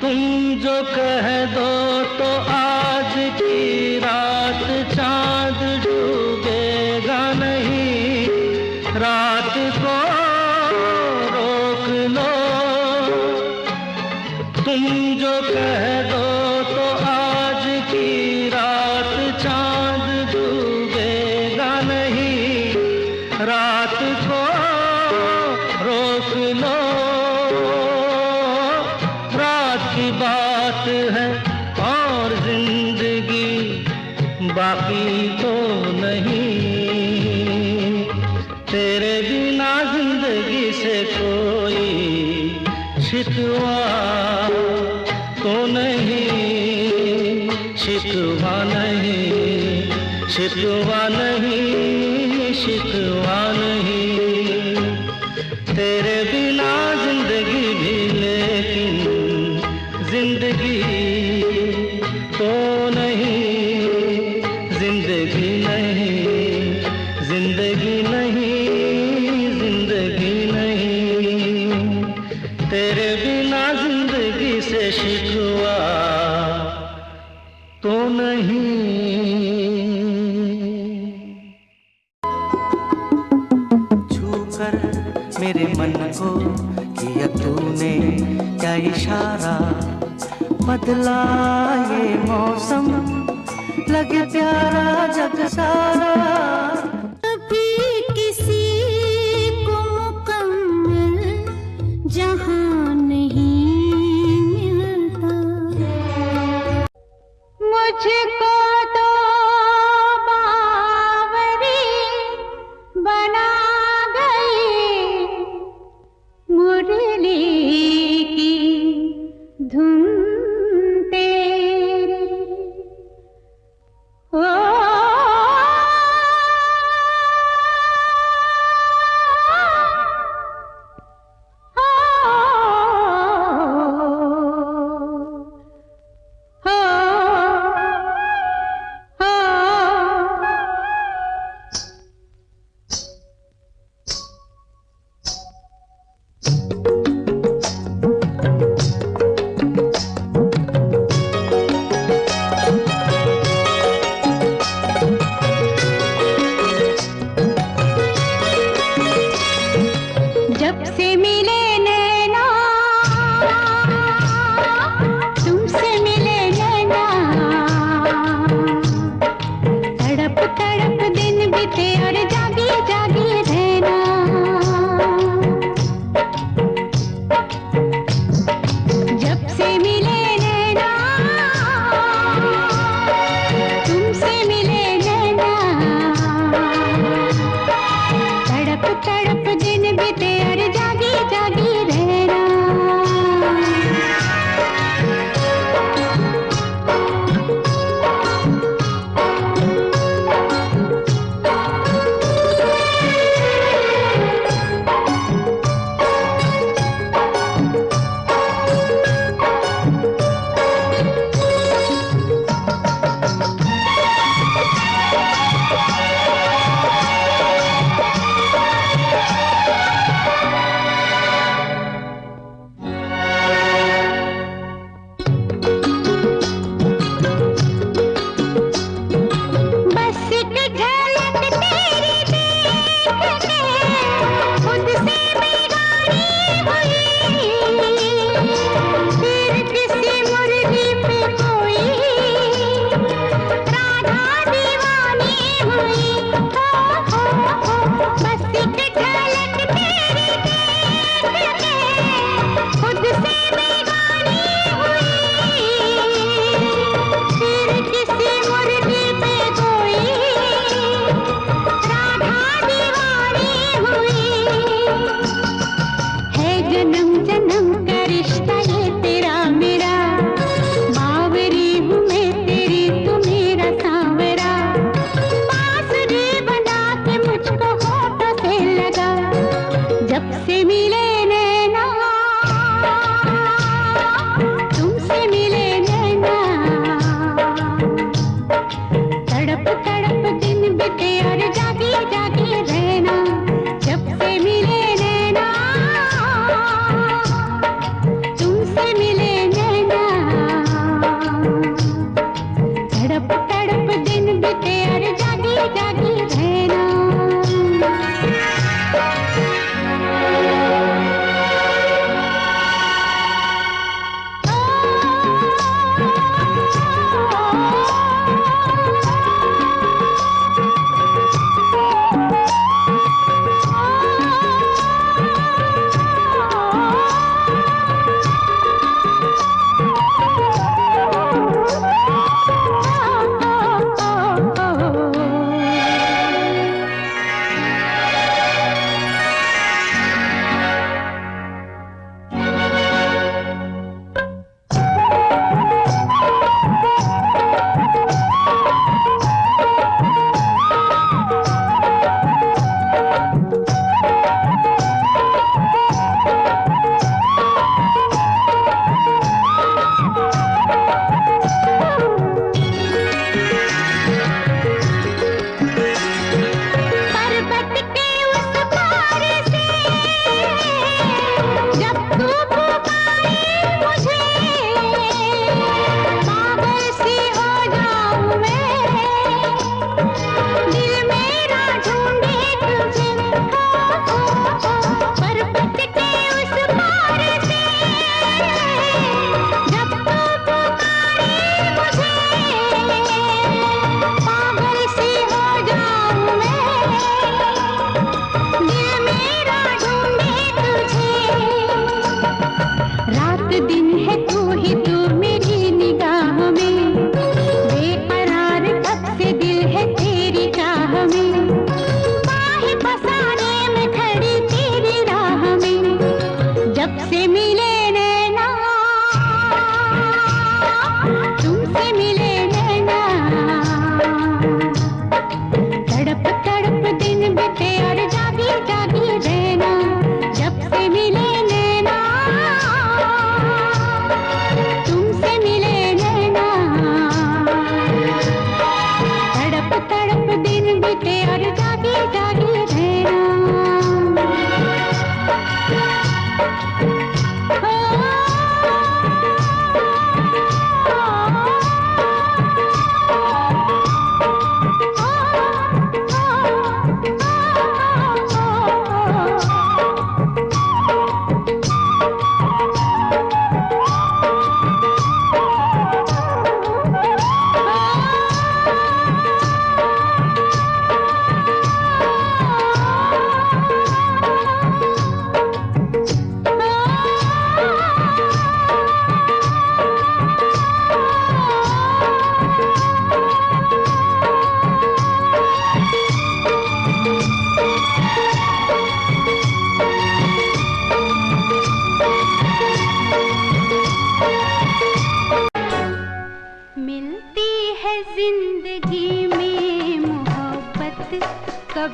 Speaker 2: तुम जो कह दो तो आज की रात चांद डूबेगा नहीं, रात को रोक लो। तुम जो कह दो तो आज की रात चांद डूबेगा नहीं, रात को रोक लो। रात की बात है और जिंदगी बाकी तो नहीं। तेरे बिना जिंदगी से कोई शिकवा तो नहीं, शिकवा नहीं, शिकवा नहीं, शिकवा नहीं। तेरे बिना जिंदगी भी लेकिन जिंदगी तो नहीं, जिंदगी नहीं, जिंदगी नहीं, जिंदगी नहीं। तेरे बिना जिंदगी से शिकवा तो नहीं।
Speaker 5: छूकर मेरे मन को किया तूने क्या इशारा, बदला ये मौसम लगे प्यारा जग सारा।
Speaker 1: कभी किसी को मुकम्मल जहां नहीं मिलता, मुझको तो बावरी बना गई मुरली की धुन तेरी। ओ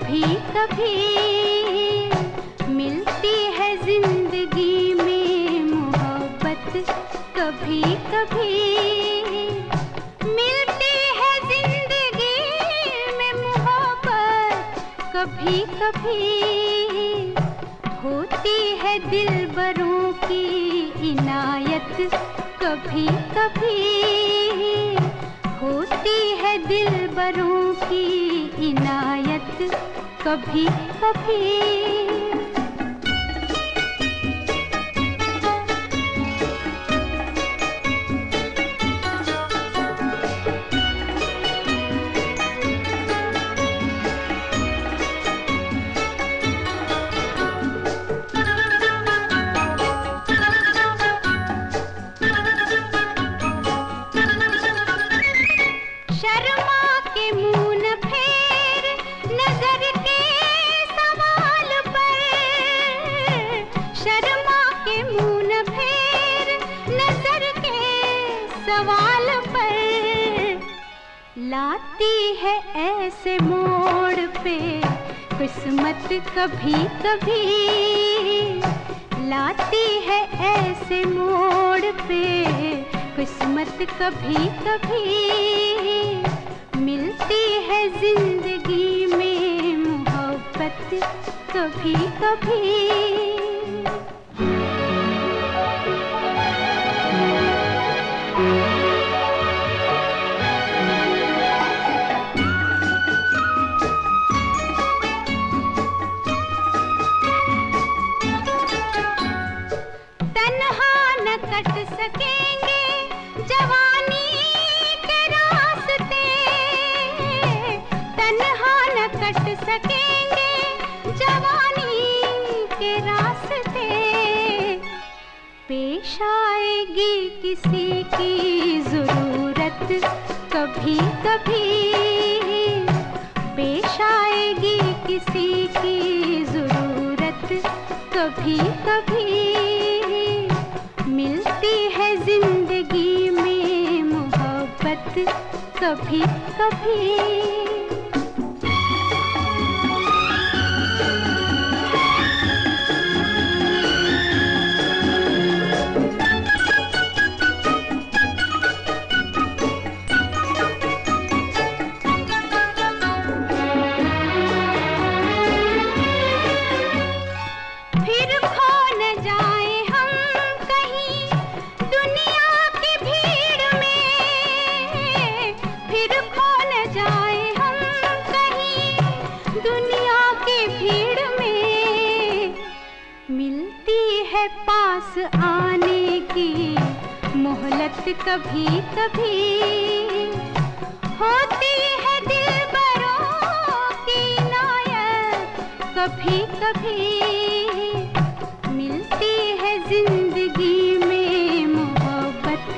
Speaker 1: कभी कभी मिलती है जिंदगी में मोहब्बत, कभी कभी मिलती है जिंदगी में मोहब्बत, कभी कभी होती है दिलबरों की इनायत, कभी कभी होती है दिलबरों की इनायत, कभी कभी। सवाल पर लाती है ऐसे मोड़ पे किस्मत, कभी कभी लाती है ऐसे मोड़ पे किस्मत, कभी कभी मिलती है जिंदगी में मोहब्बत, कभी कभी। कट सकेंगे जवानी के रास्ते, तन्हा न कट सकेंगे जवानी के रास्ते, पेश आएगी किसी की जरूरत, कभी कभी पेश आएगी किसी की जरूरत, कभी कभी मिलती है जिंदगी में मोहब्बत, कभी कभी। पास आने की मोहलत, कभी कभी होती है दिलबरों की इनायत, कभी कभी मिलती है जिंदगी में मोहब्बत,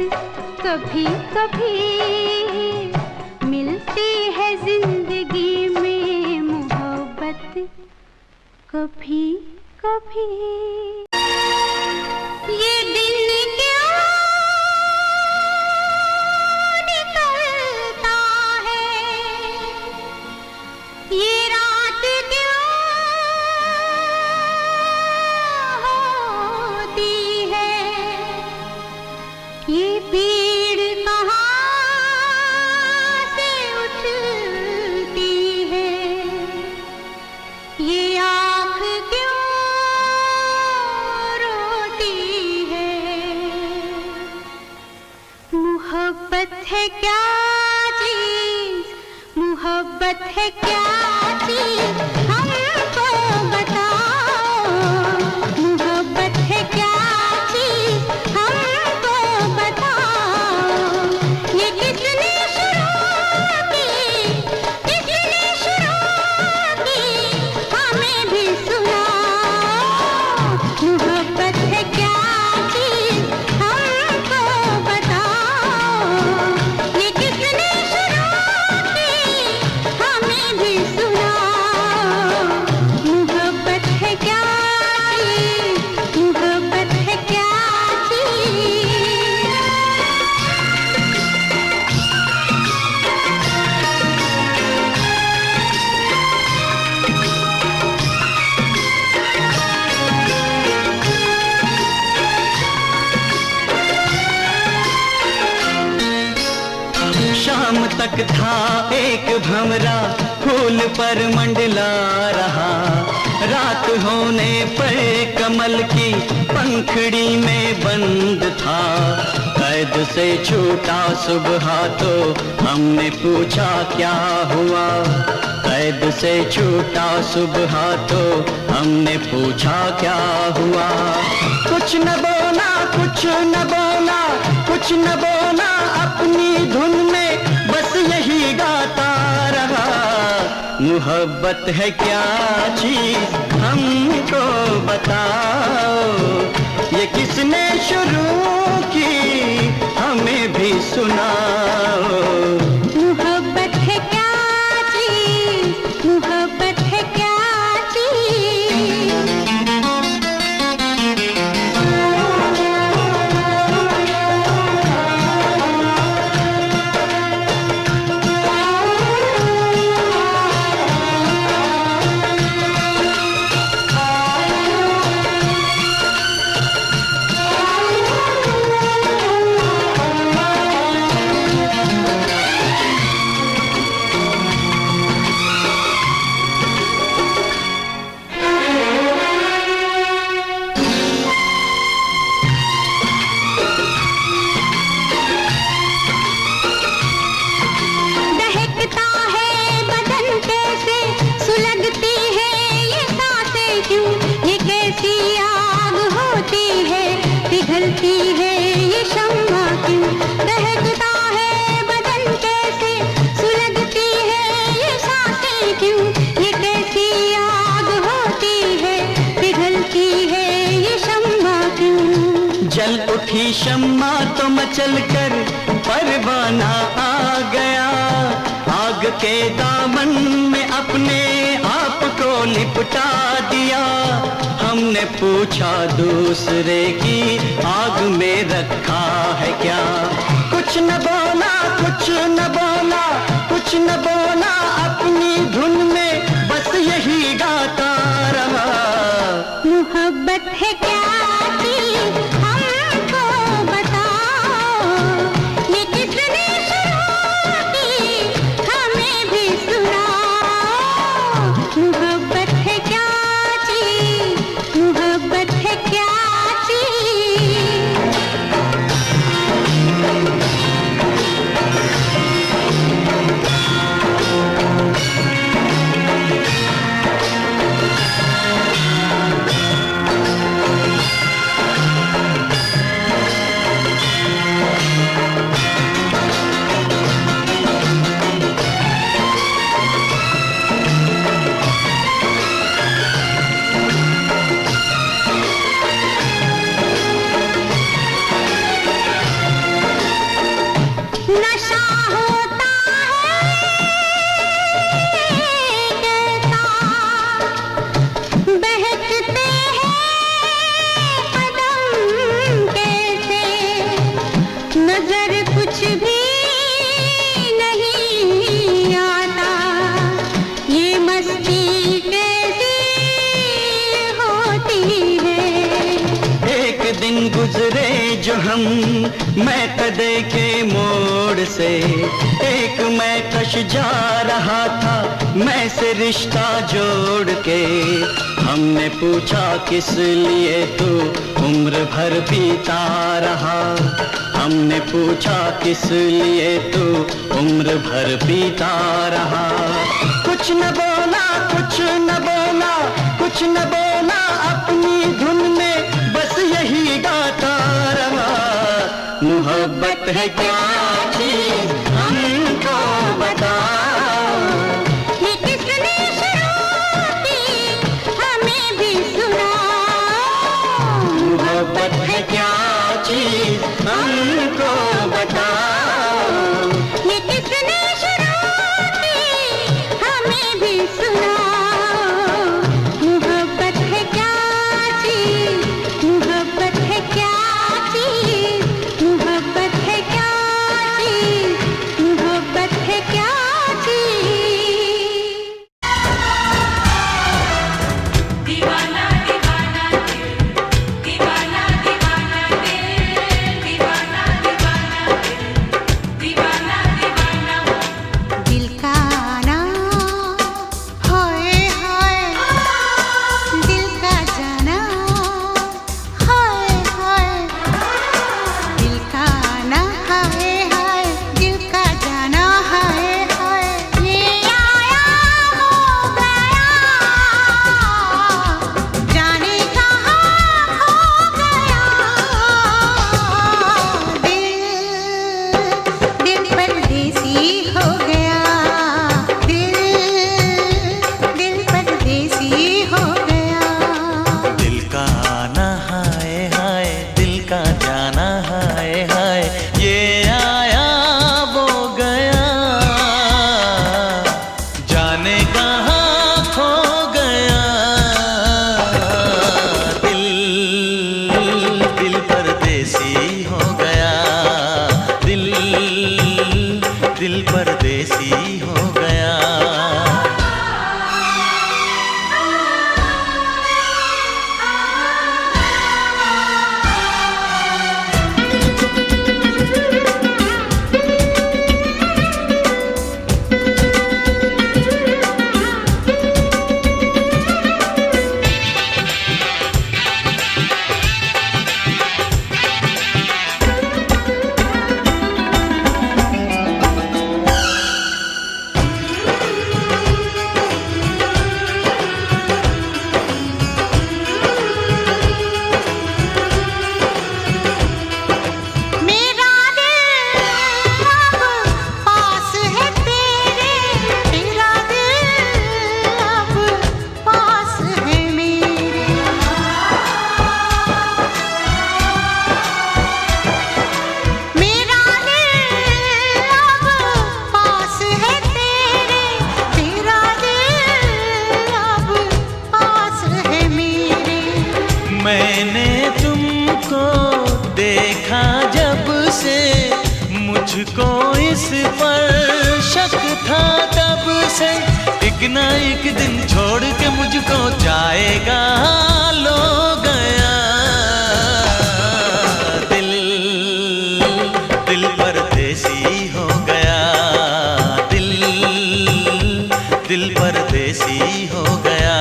Speaker 1: कभी कभी मिलती है जिंदगी में मोहब्बत, कभी कभी। ये दिन क्यों निकलता है, ये रात क्यों होती है, ये भीड़ कहाँ से उठती है, ये आँख क्यों मोहब्बत है क्या चीज, मोहब्बत है क्या चीज, हमको बताओ, मोहब्बत है क्या चीज, हमको बताओ, ये किसने शुरू की, किसने शुरू की, हमें भी सुनाओ, मोहब्बत है क्या चीज, हमको बताओ, ये किसने शुरू की, हमें भी सुनाओ।
Speaker 6: तक था एक भंवरा फूल पर मंडला रहा, रात होने पर कमल की पंखड़ी में बंद था। कैद से छूटा सुबह तो हमने पूछा क्या हुआ, कैद से छूटा सुबह तो हमने पूछा क्या हुआ। कुछ न बोला, कुछ न बोला, कुछ न बोला, अपनी धुन में बस यही गाता रहा। मोहब्बत है क्या चीज हमको बताओ, ये किसने शुरू की हमें भी सुनाओ।
Speaker 1: मोहब्बत है क्या चीज, मोहब्बत है क्या चीज। दहकता है बदन कैसे, सुलगती है ये सांसें क्यों, ये कैसी आग होती है, पिघलती है ये शम्मा क्यों। दहकता है बदन कैसे, सुलगती है ये सांसें क्यों, ये कैसी आग होती है, पिघलती है ये शम्मा क्यों।
Speaker 6: जल उठी शम्मा तो मचल कर परवाना आ गया, आग के दामन में अपने आप को लिपटा दिया। हमने पूछा दूसरे की आग में रखा है क्या, कुछ न बोला, कुछ न बोला, कुछ न बोला, अपनी धुन में बस यही गाता रहा।
Speaker 1: मोहब्बत है क्या चीज हमको बताओ, ये किसने शुरू की हमें भी सुनाओ। मोहब्बत है क्या चीज, मोहब्बत है क्या चीज। नशा होता है कैसा, बहकते हैं कदम कैसे, नजर कुछ भी नहीं आता, ये मस्ती कैसी होती है।
Speaker 6: एक दिन गुजरे जो हम मैं कदे के मोड़ से, एक मैं कश जा रहा था मैं से रिश्ता जोड़ के। हमने पूछा किस लिए तू उम्र भर बीता रहा, हमने पूछा किस लिए तू उम्र भर बीता रहा। कुछ न बोला, कुछ न बोला, कुछ न बोला, अपनी धुन में बस यही गाता रहा। मोहब्बत है क्या चीज हमको बताओ,
Speaker 1: ये किसने शुरू की हमें भी सुनाओ।
Speaker 6: मोहब्बत है क्या चीज हमको बताओ,
Speaker 1: ये किसने शुरू की हमें भी सुनाओ। मोहब्बत है क्या चीज, मोहब्बत है क्या चीज, मोहब्बत है क्या चीज, मोहब्बत है क्या चीज।
Speaker 7: दीवाना दीवाना दिल, दीवाना दीवाना दिल, दीवाना दीवाना दिल।
Speaker 6: परदेसी हो गया, दिल दिल परदेसी हो गया।
Speaker 1: मेरा दिल अब पास है तेरे, तेरा दिल अब पास है मेरे। मेरा दिल अब पास है तेरे, तेरा दिल अब पास है मेरे।
Speaker 6: मैंने तुमको देखा जब से, मुझको इस पर शक था तब से। एक ना एक दिन छोड़ के मुझको जाएगा, लो गया दिल दिल परदेसी हो गया, दिल दिल परदेसी हो गया।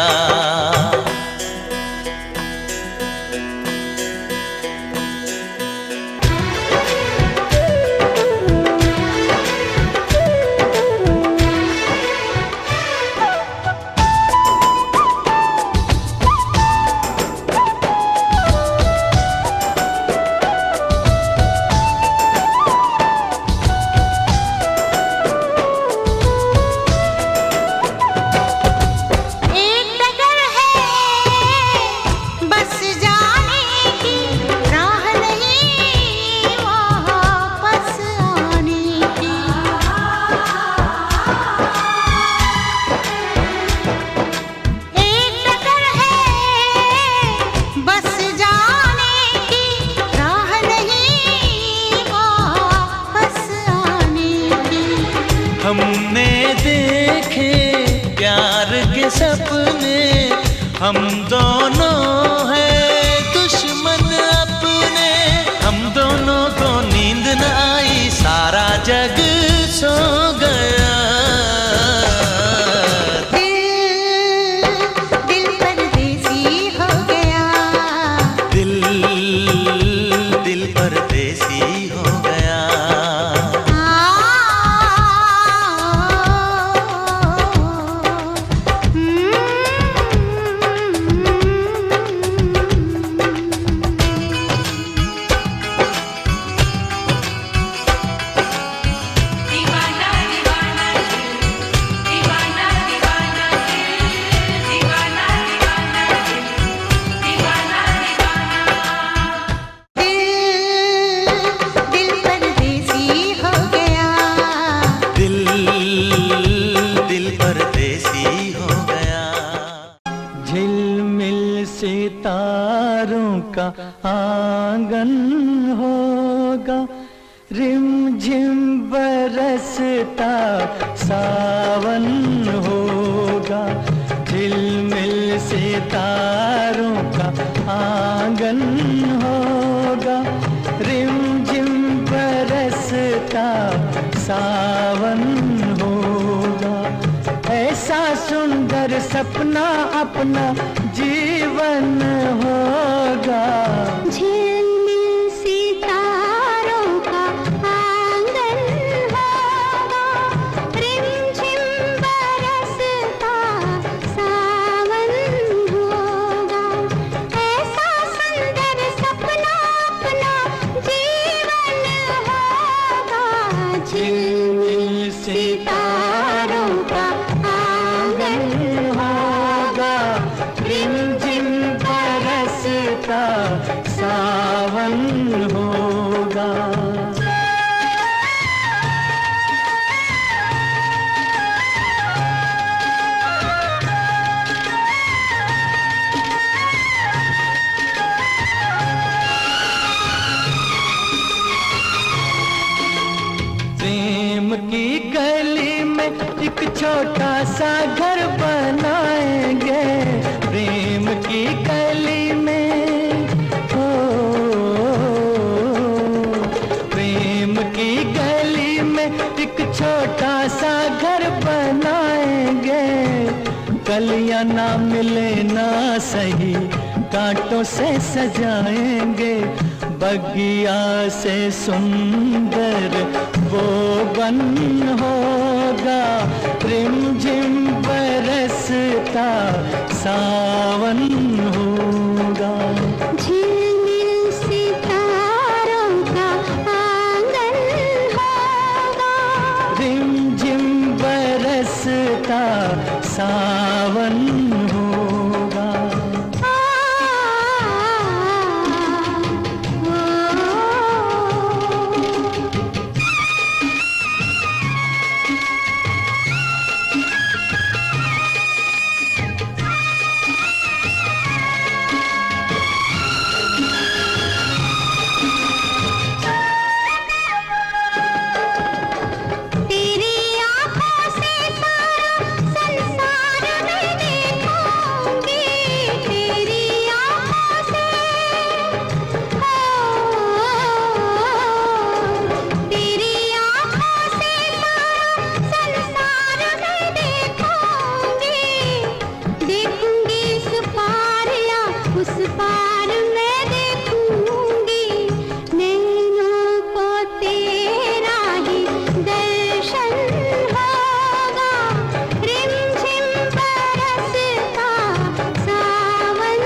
Speaker 1: एक डगर है बस जाने की, राह नहीं वापस आने की। एक डगर है बस जाने की, राह नहीं वापस आने की।
Speaker 6: हमने देखे प्यार के सपने, हम दोनों हैं दुश्मन अपने। हम दोनों को नींद न आई, सारा जग सो गया।
Speaker 1: दिल परदेसी हो गया,
Speaker 6: दिल दिल परदेसी हो गया।
Speaker 7: दीवाना दीवाना दिल, दीवाना दीवाना दिल, दीवाना दीवाना दिल, दीवाना दीवाना।
Speaker 1: दिल परदेसी हो गया,
Speaker 6: दिल दिल परदेसी हो गया।
Speaker 2: झिलमिल सितारों का आंगन होगा, रिमझिम बरसता सावन होगा। झिलमिल सितारों का आंगन होगा, रिमझिम बरसता सावन होगा। ऐसा सुंदर सपना अपना जीवन होगा।
Speaker 1: झिलमिल सितारों का आंगन होगा, रिमझिम बरसता सावन होगा। ऐसा सुंदर सपना अपना जीवन होगा। झिलमिल सितारों का आंगन होगा, रिमझिम बरसता सावन होगा।
Speaker 6: प्रेम की गली में एक छोटा सा घर बनाएंगे, प्रेम की गली में, हो प्रेम की गली में एक छोटा सा घर बनाएंगे। कलियां ना मिले ना सही, कांटों से सजाएंगे, बगिया से सुंदर वो बन होगा, रिमझिम बरसता सावन होगा।
Speaker 1: झिलमिल सितारों का आंगन होगा,
Speaker 6: रिमझिम बरसता सावन होगा।
Speaker 1: तेरी आँखों से सारा संसार मैं देखूंगी, तेरी आँखों से, तेरी आँखों से सारा संसार मैं देखूंगी, देखूंगी इस पार या उस पार मैं देखूंगी, नैनों को तेरा ही दर्शन होगा, रिमझिम बरसता सावन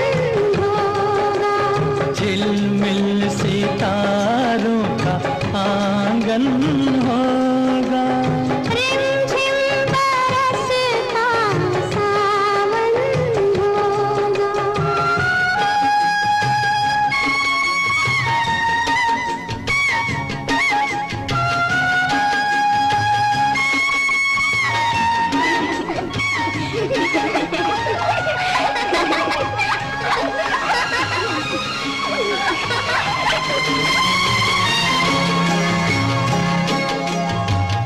Speaker 1: होगा।
Speaker 6: झिलमिल सितारों का आंगन होगा,
Speaker 1: रिमझिम बरसता सावन होगा।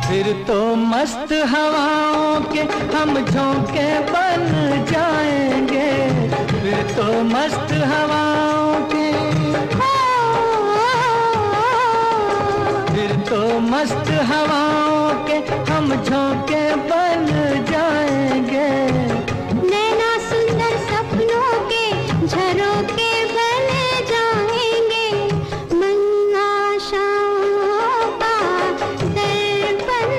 Speaker 6: फिर तो मस्त हवाओं के हम झोंके बन जाएंगे, फिर तो मस्त हवाओं के, फिर तो मस्त हवाओं के हम झोंके बन जाएंगे।
Speaker 1: नैना सुंदर सपनों के झरोके बन जाएंगे, मन आशाओं का दर्पण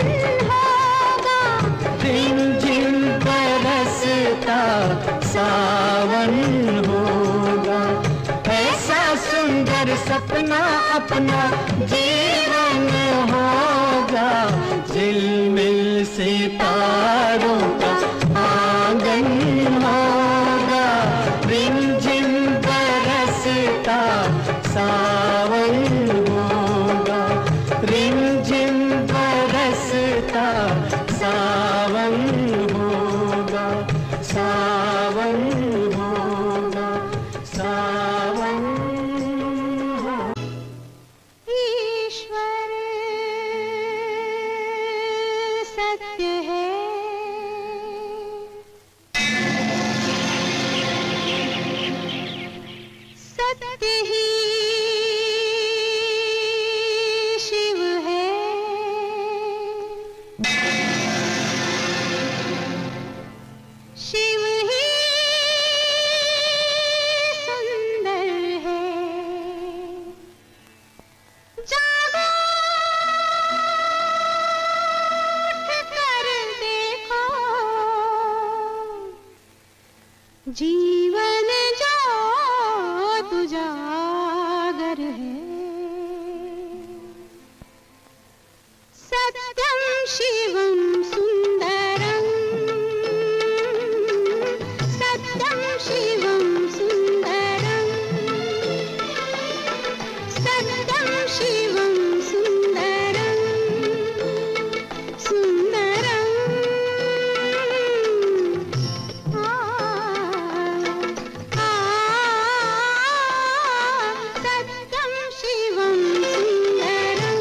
Speaker 1: होगा,
Speaker 6: रिमझिम बरसता सावन होगा। ऐसा सुंदर सपना अपना जीवन होगा, झिलमिल सितारों का आंगन होगा, रिमझिम बरसता सावन होगा, रिमझिम बरसता सावन होगा, सावन होगा, सावन होगा।
Speaker 1: ईश्वर सत्य है, सत्य ही शिव है, शिव ही सुंदर है। जागो उठ कर देखो, जीवन जो तुजागर है, सत्यम शिवम सुंदरम, सत्यम शिवम सुंदरम, सत्यम शिवम सुंदरम, सुंदरम। सत्यम शिवम सुंदरम,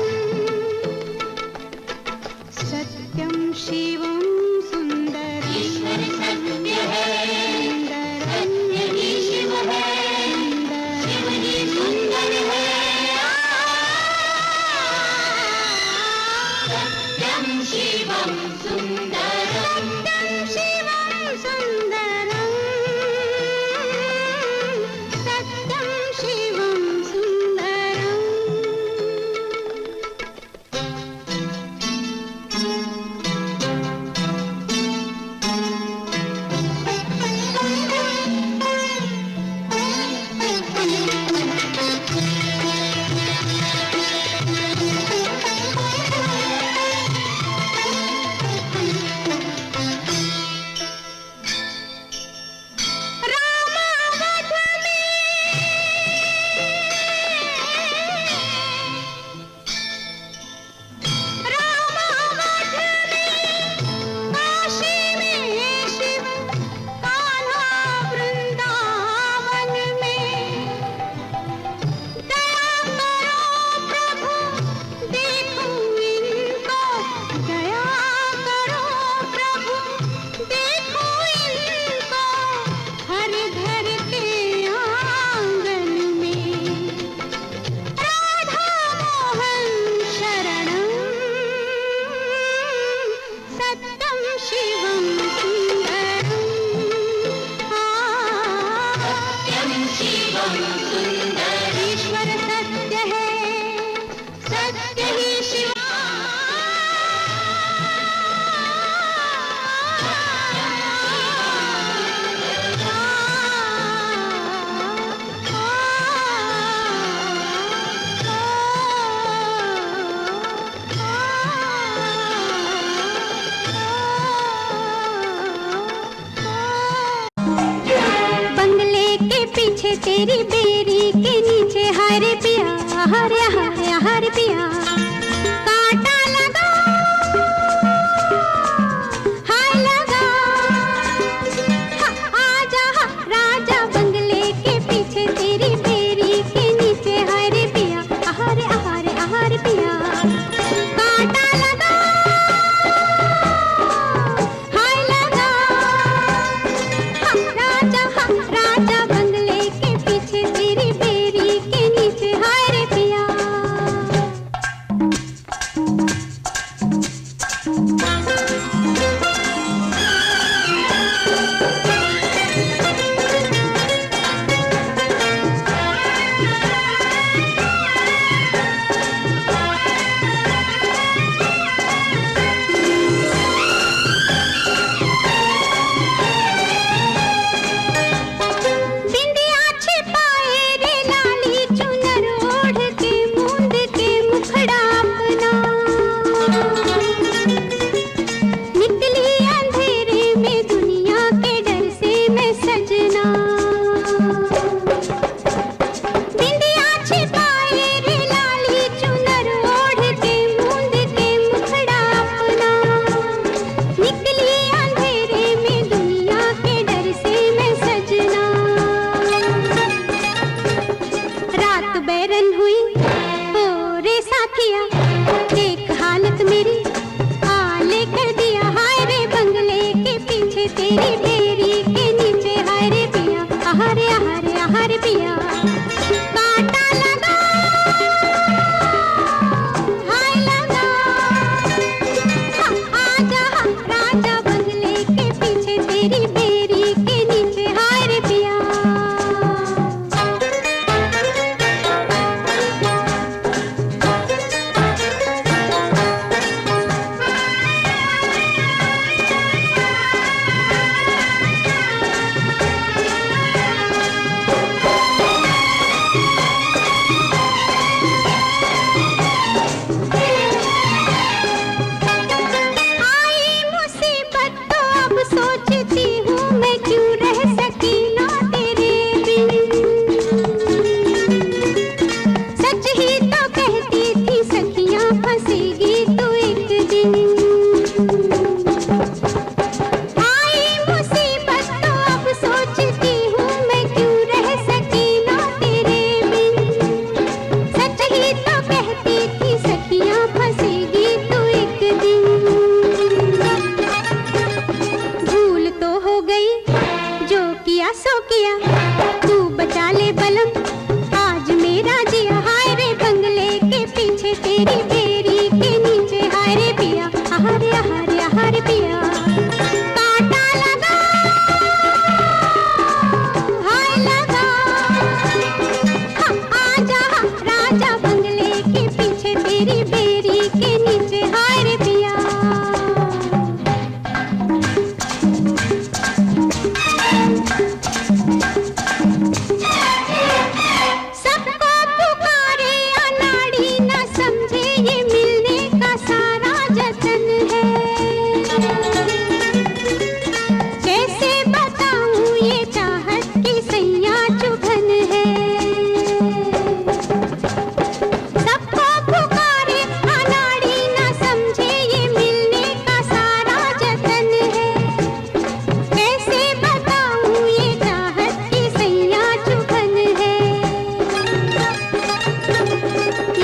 Speaker 1: तेरी बेरी के नीचे हरे पिया हरे हरे हरे पिया कांटा लगा हाय लगा आजा राजा बंगले के पीछे तेरी बेरी के नीचे हरे पिया हरे हरे हरे पिया कांटा लगा हाय लगा राजा बंगले के पीछे तेरी बेरी के नीचे हाय रे पिया बिंदिया छिपाए रे लाली चुनर ओढ़ के मूंद के मुखड़ा अपना निकली अंधेरे में दुनिया के डर से मैं सजना बिंदिया छिपाए रे लाली चुनर ओढ़ के मूंद के मुखड़ा अपना निकली अंधेरे में दुनिया के डर से मैं सजना रात बैरन हुई ओ रे साथिया देख हालत मेरी आले कर दिया हाय रे बंगले के पीछे तेरी बेरी के नीचे हाय रे पिया हरे हरे हरे पिया कांटा लगा हाय लगा आजा राजा बंगले के पीछे तेरी बेरी के नीचे हाय रे पिया आई मुसीबत तो अब सोचती हूँ मैं क्यों रह सकी ना तेरे बिन सच ही तो कहती थी सखियाँ फंसेगी तू एक दिन आई मुसीबत तो अब सोचती हूँ मैं क्यों रह सकी ना तेरे बिन सच ही तो कहती थी सखियाँ फंसेगी तू एक दिन भूल तो हो गई जो किया सो किया तू बचा ले बलम आज मेरा जिया हाय रे बंगले के पीछे तेरी बेरी के नीचे हाय रे पिया हरे हरे हरे पिया कांटा लगा हाय लगा आजा राजा बंगले के पीछे तेरी बेरी के नीचे हाय रे पिया सबको पुकारे अनाड़ी न समझे ये मिलने का सारा जतन है कैसे बताऊं ये चाहत की सैया चुभन है सबको पुकारे अनाड़ी न समझे ये मिलने का सारा जतन है कैसे बताऊं ये चाहत की सैया चुभन है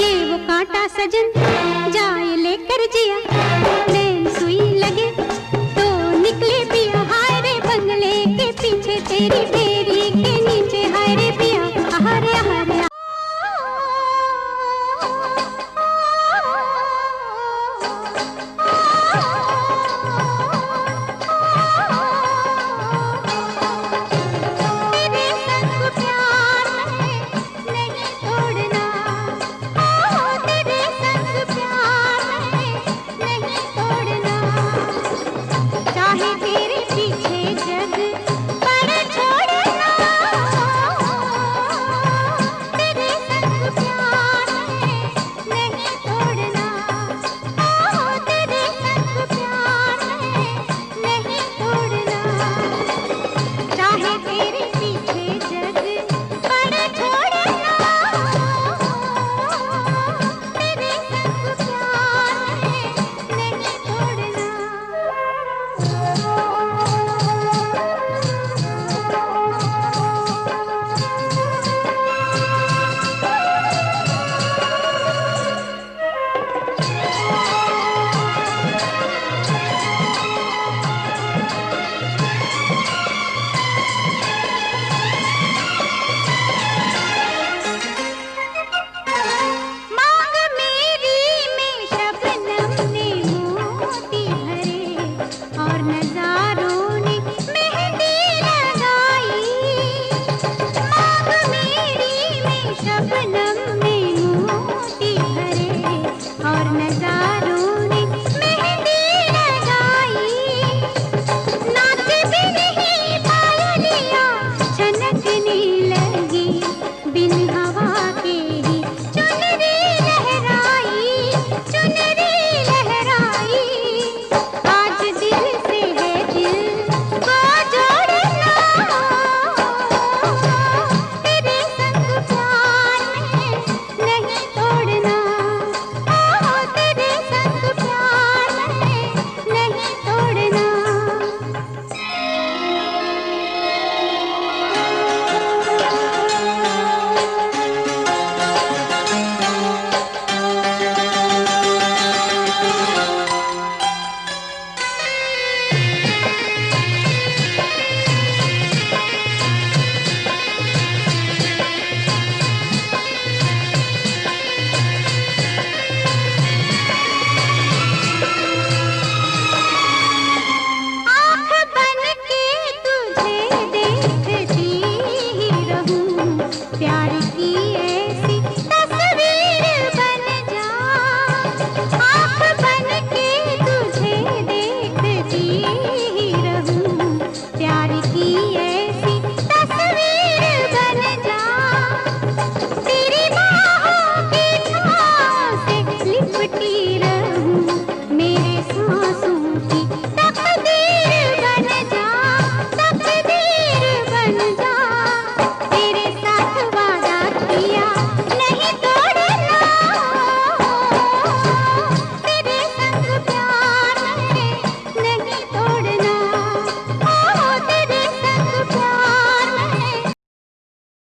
Speaker 1: ये वो कांटा सजन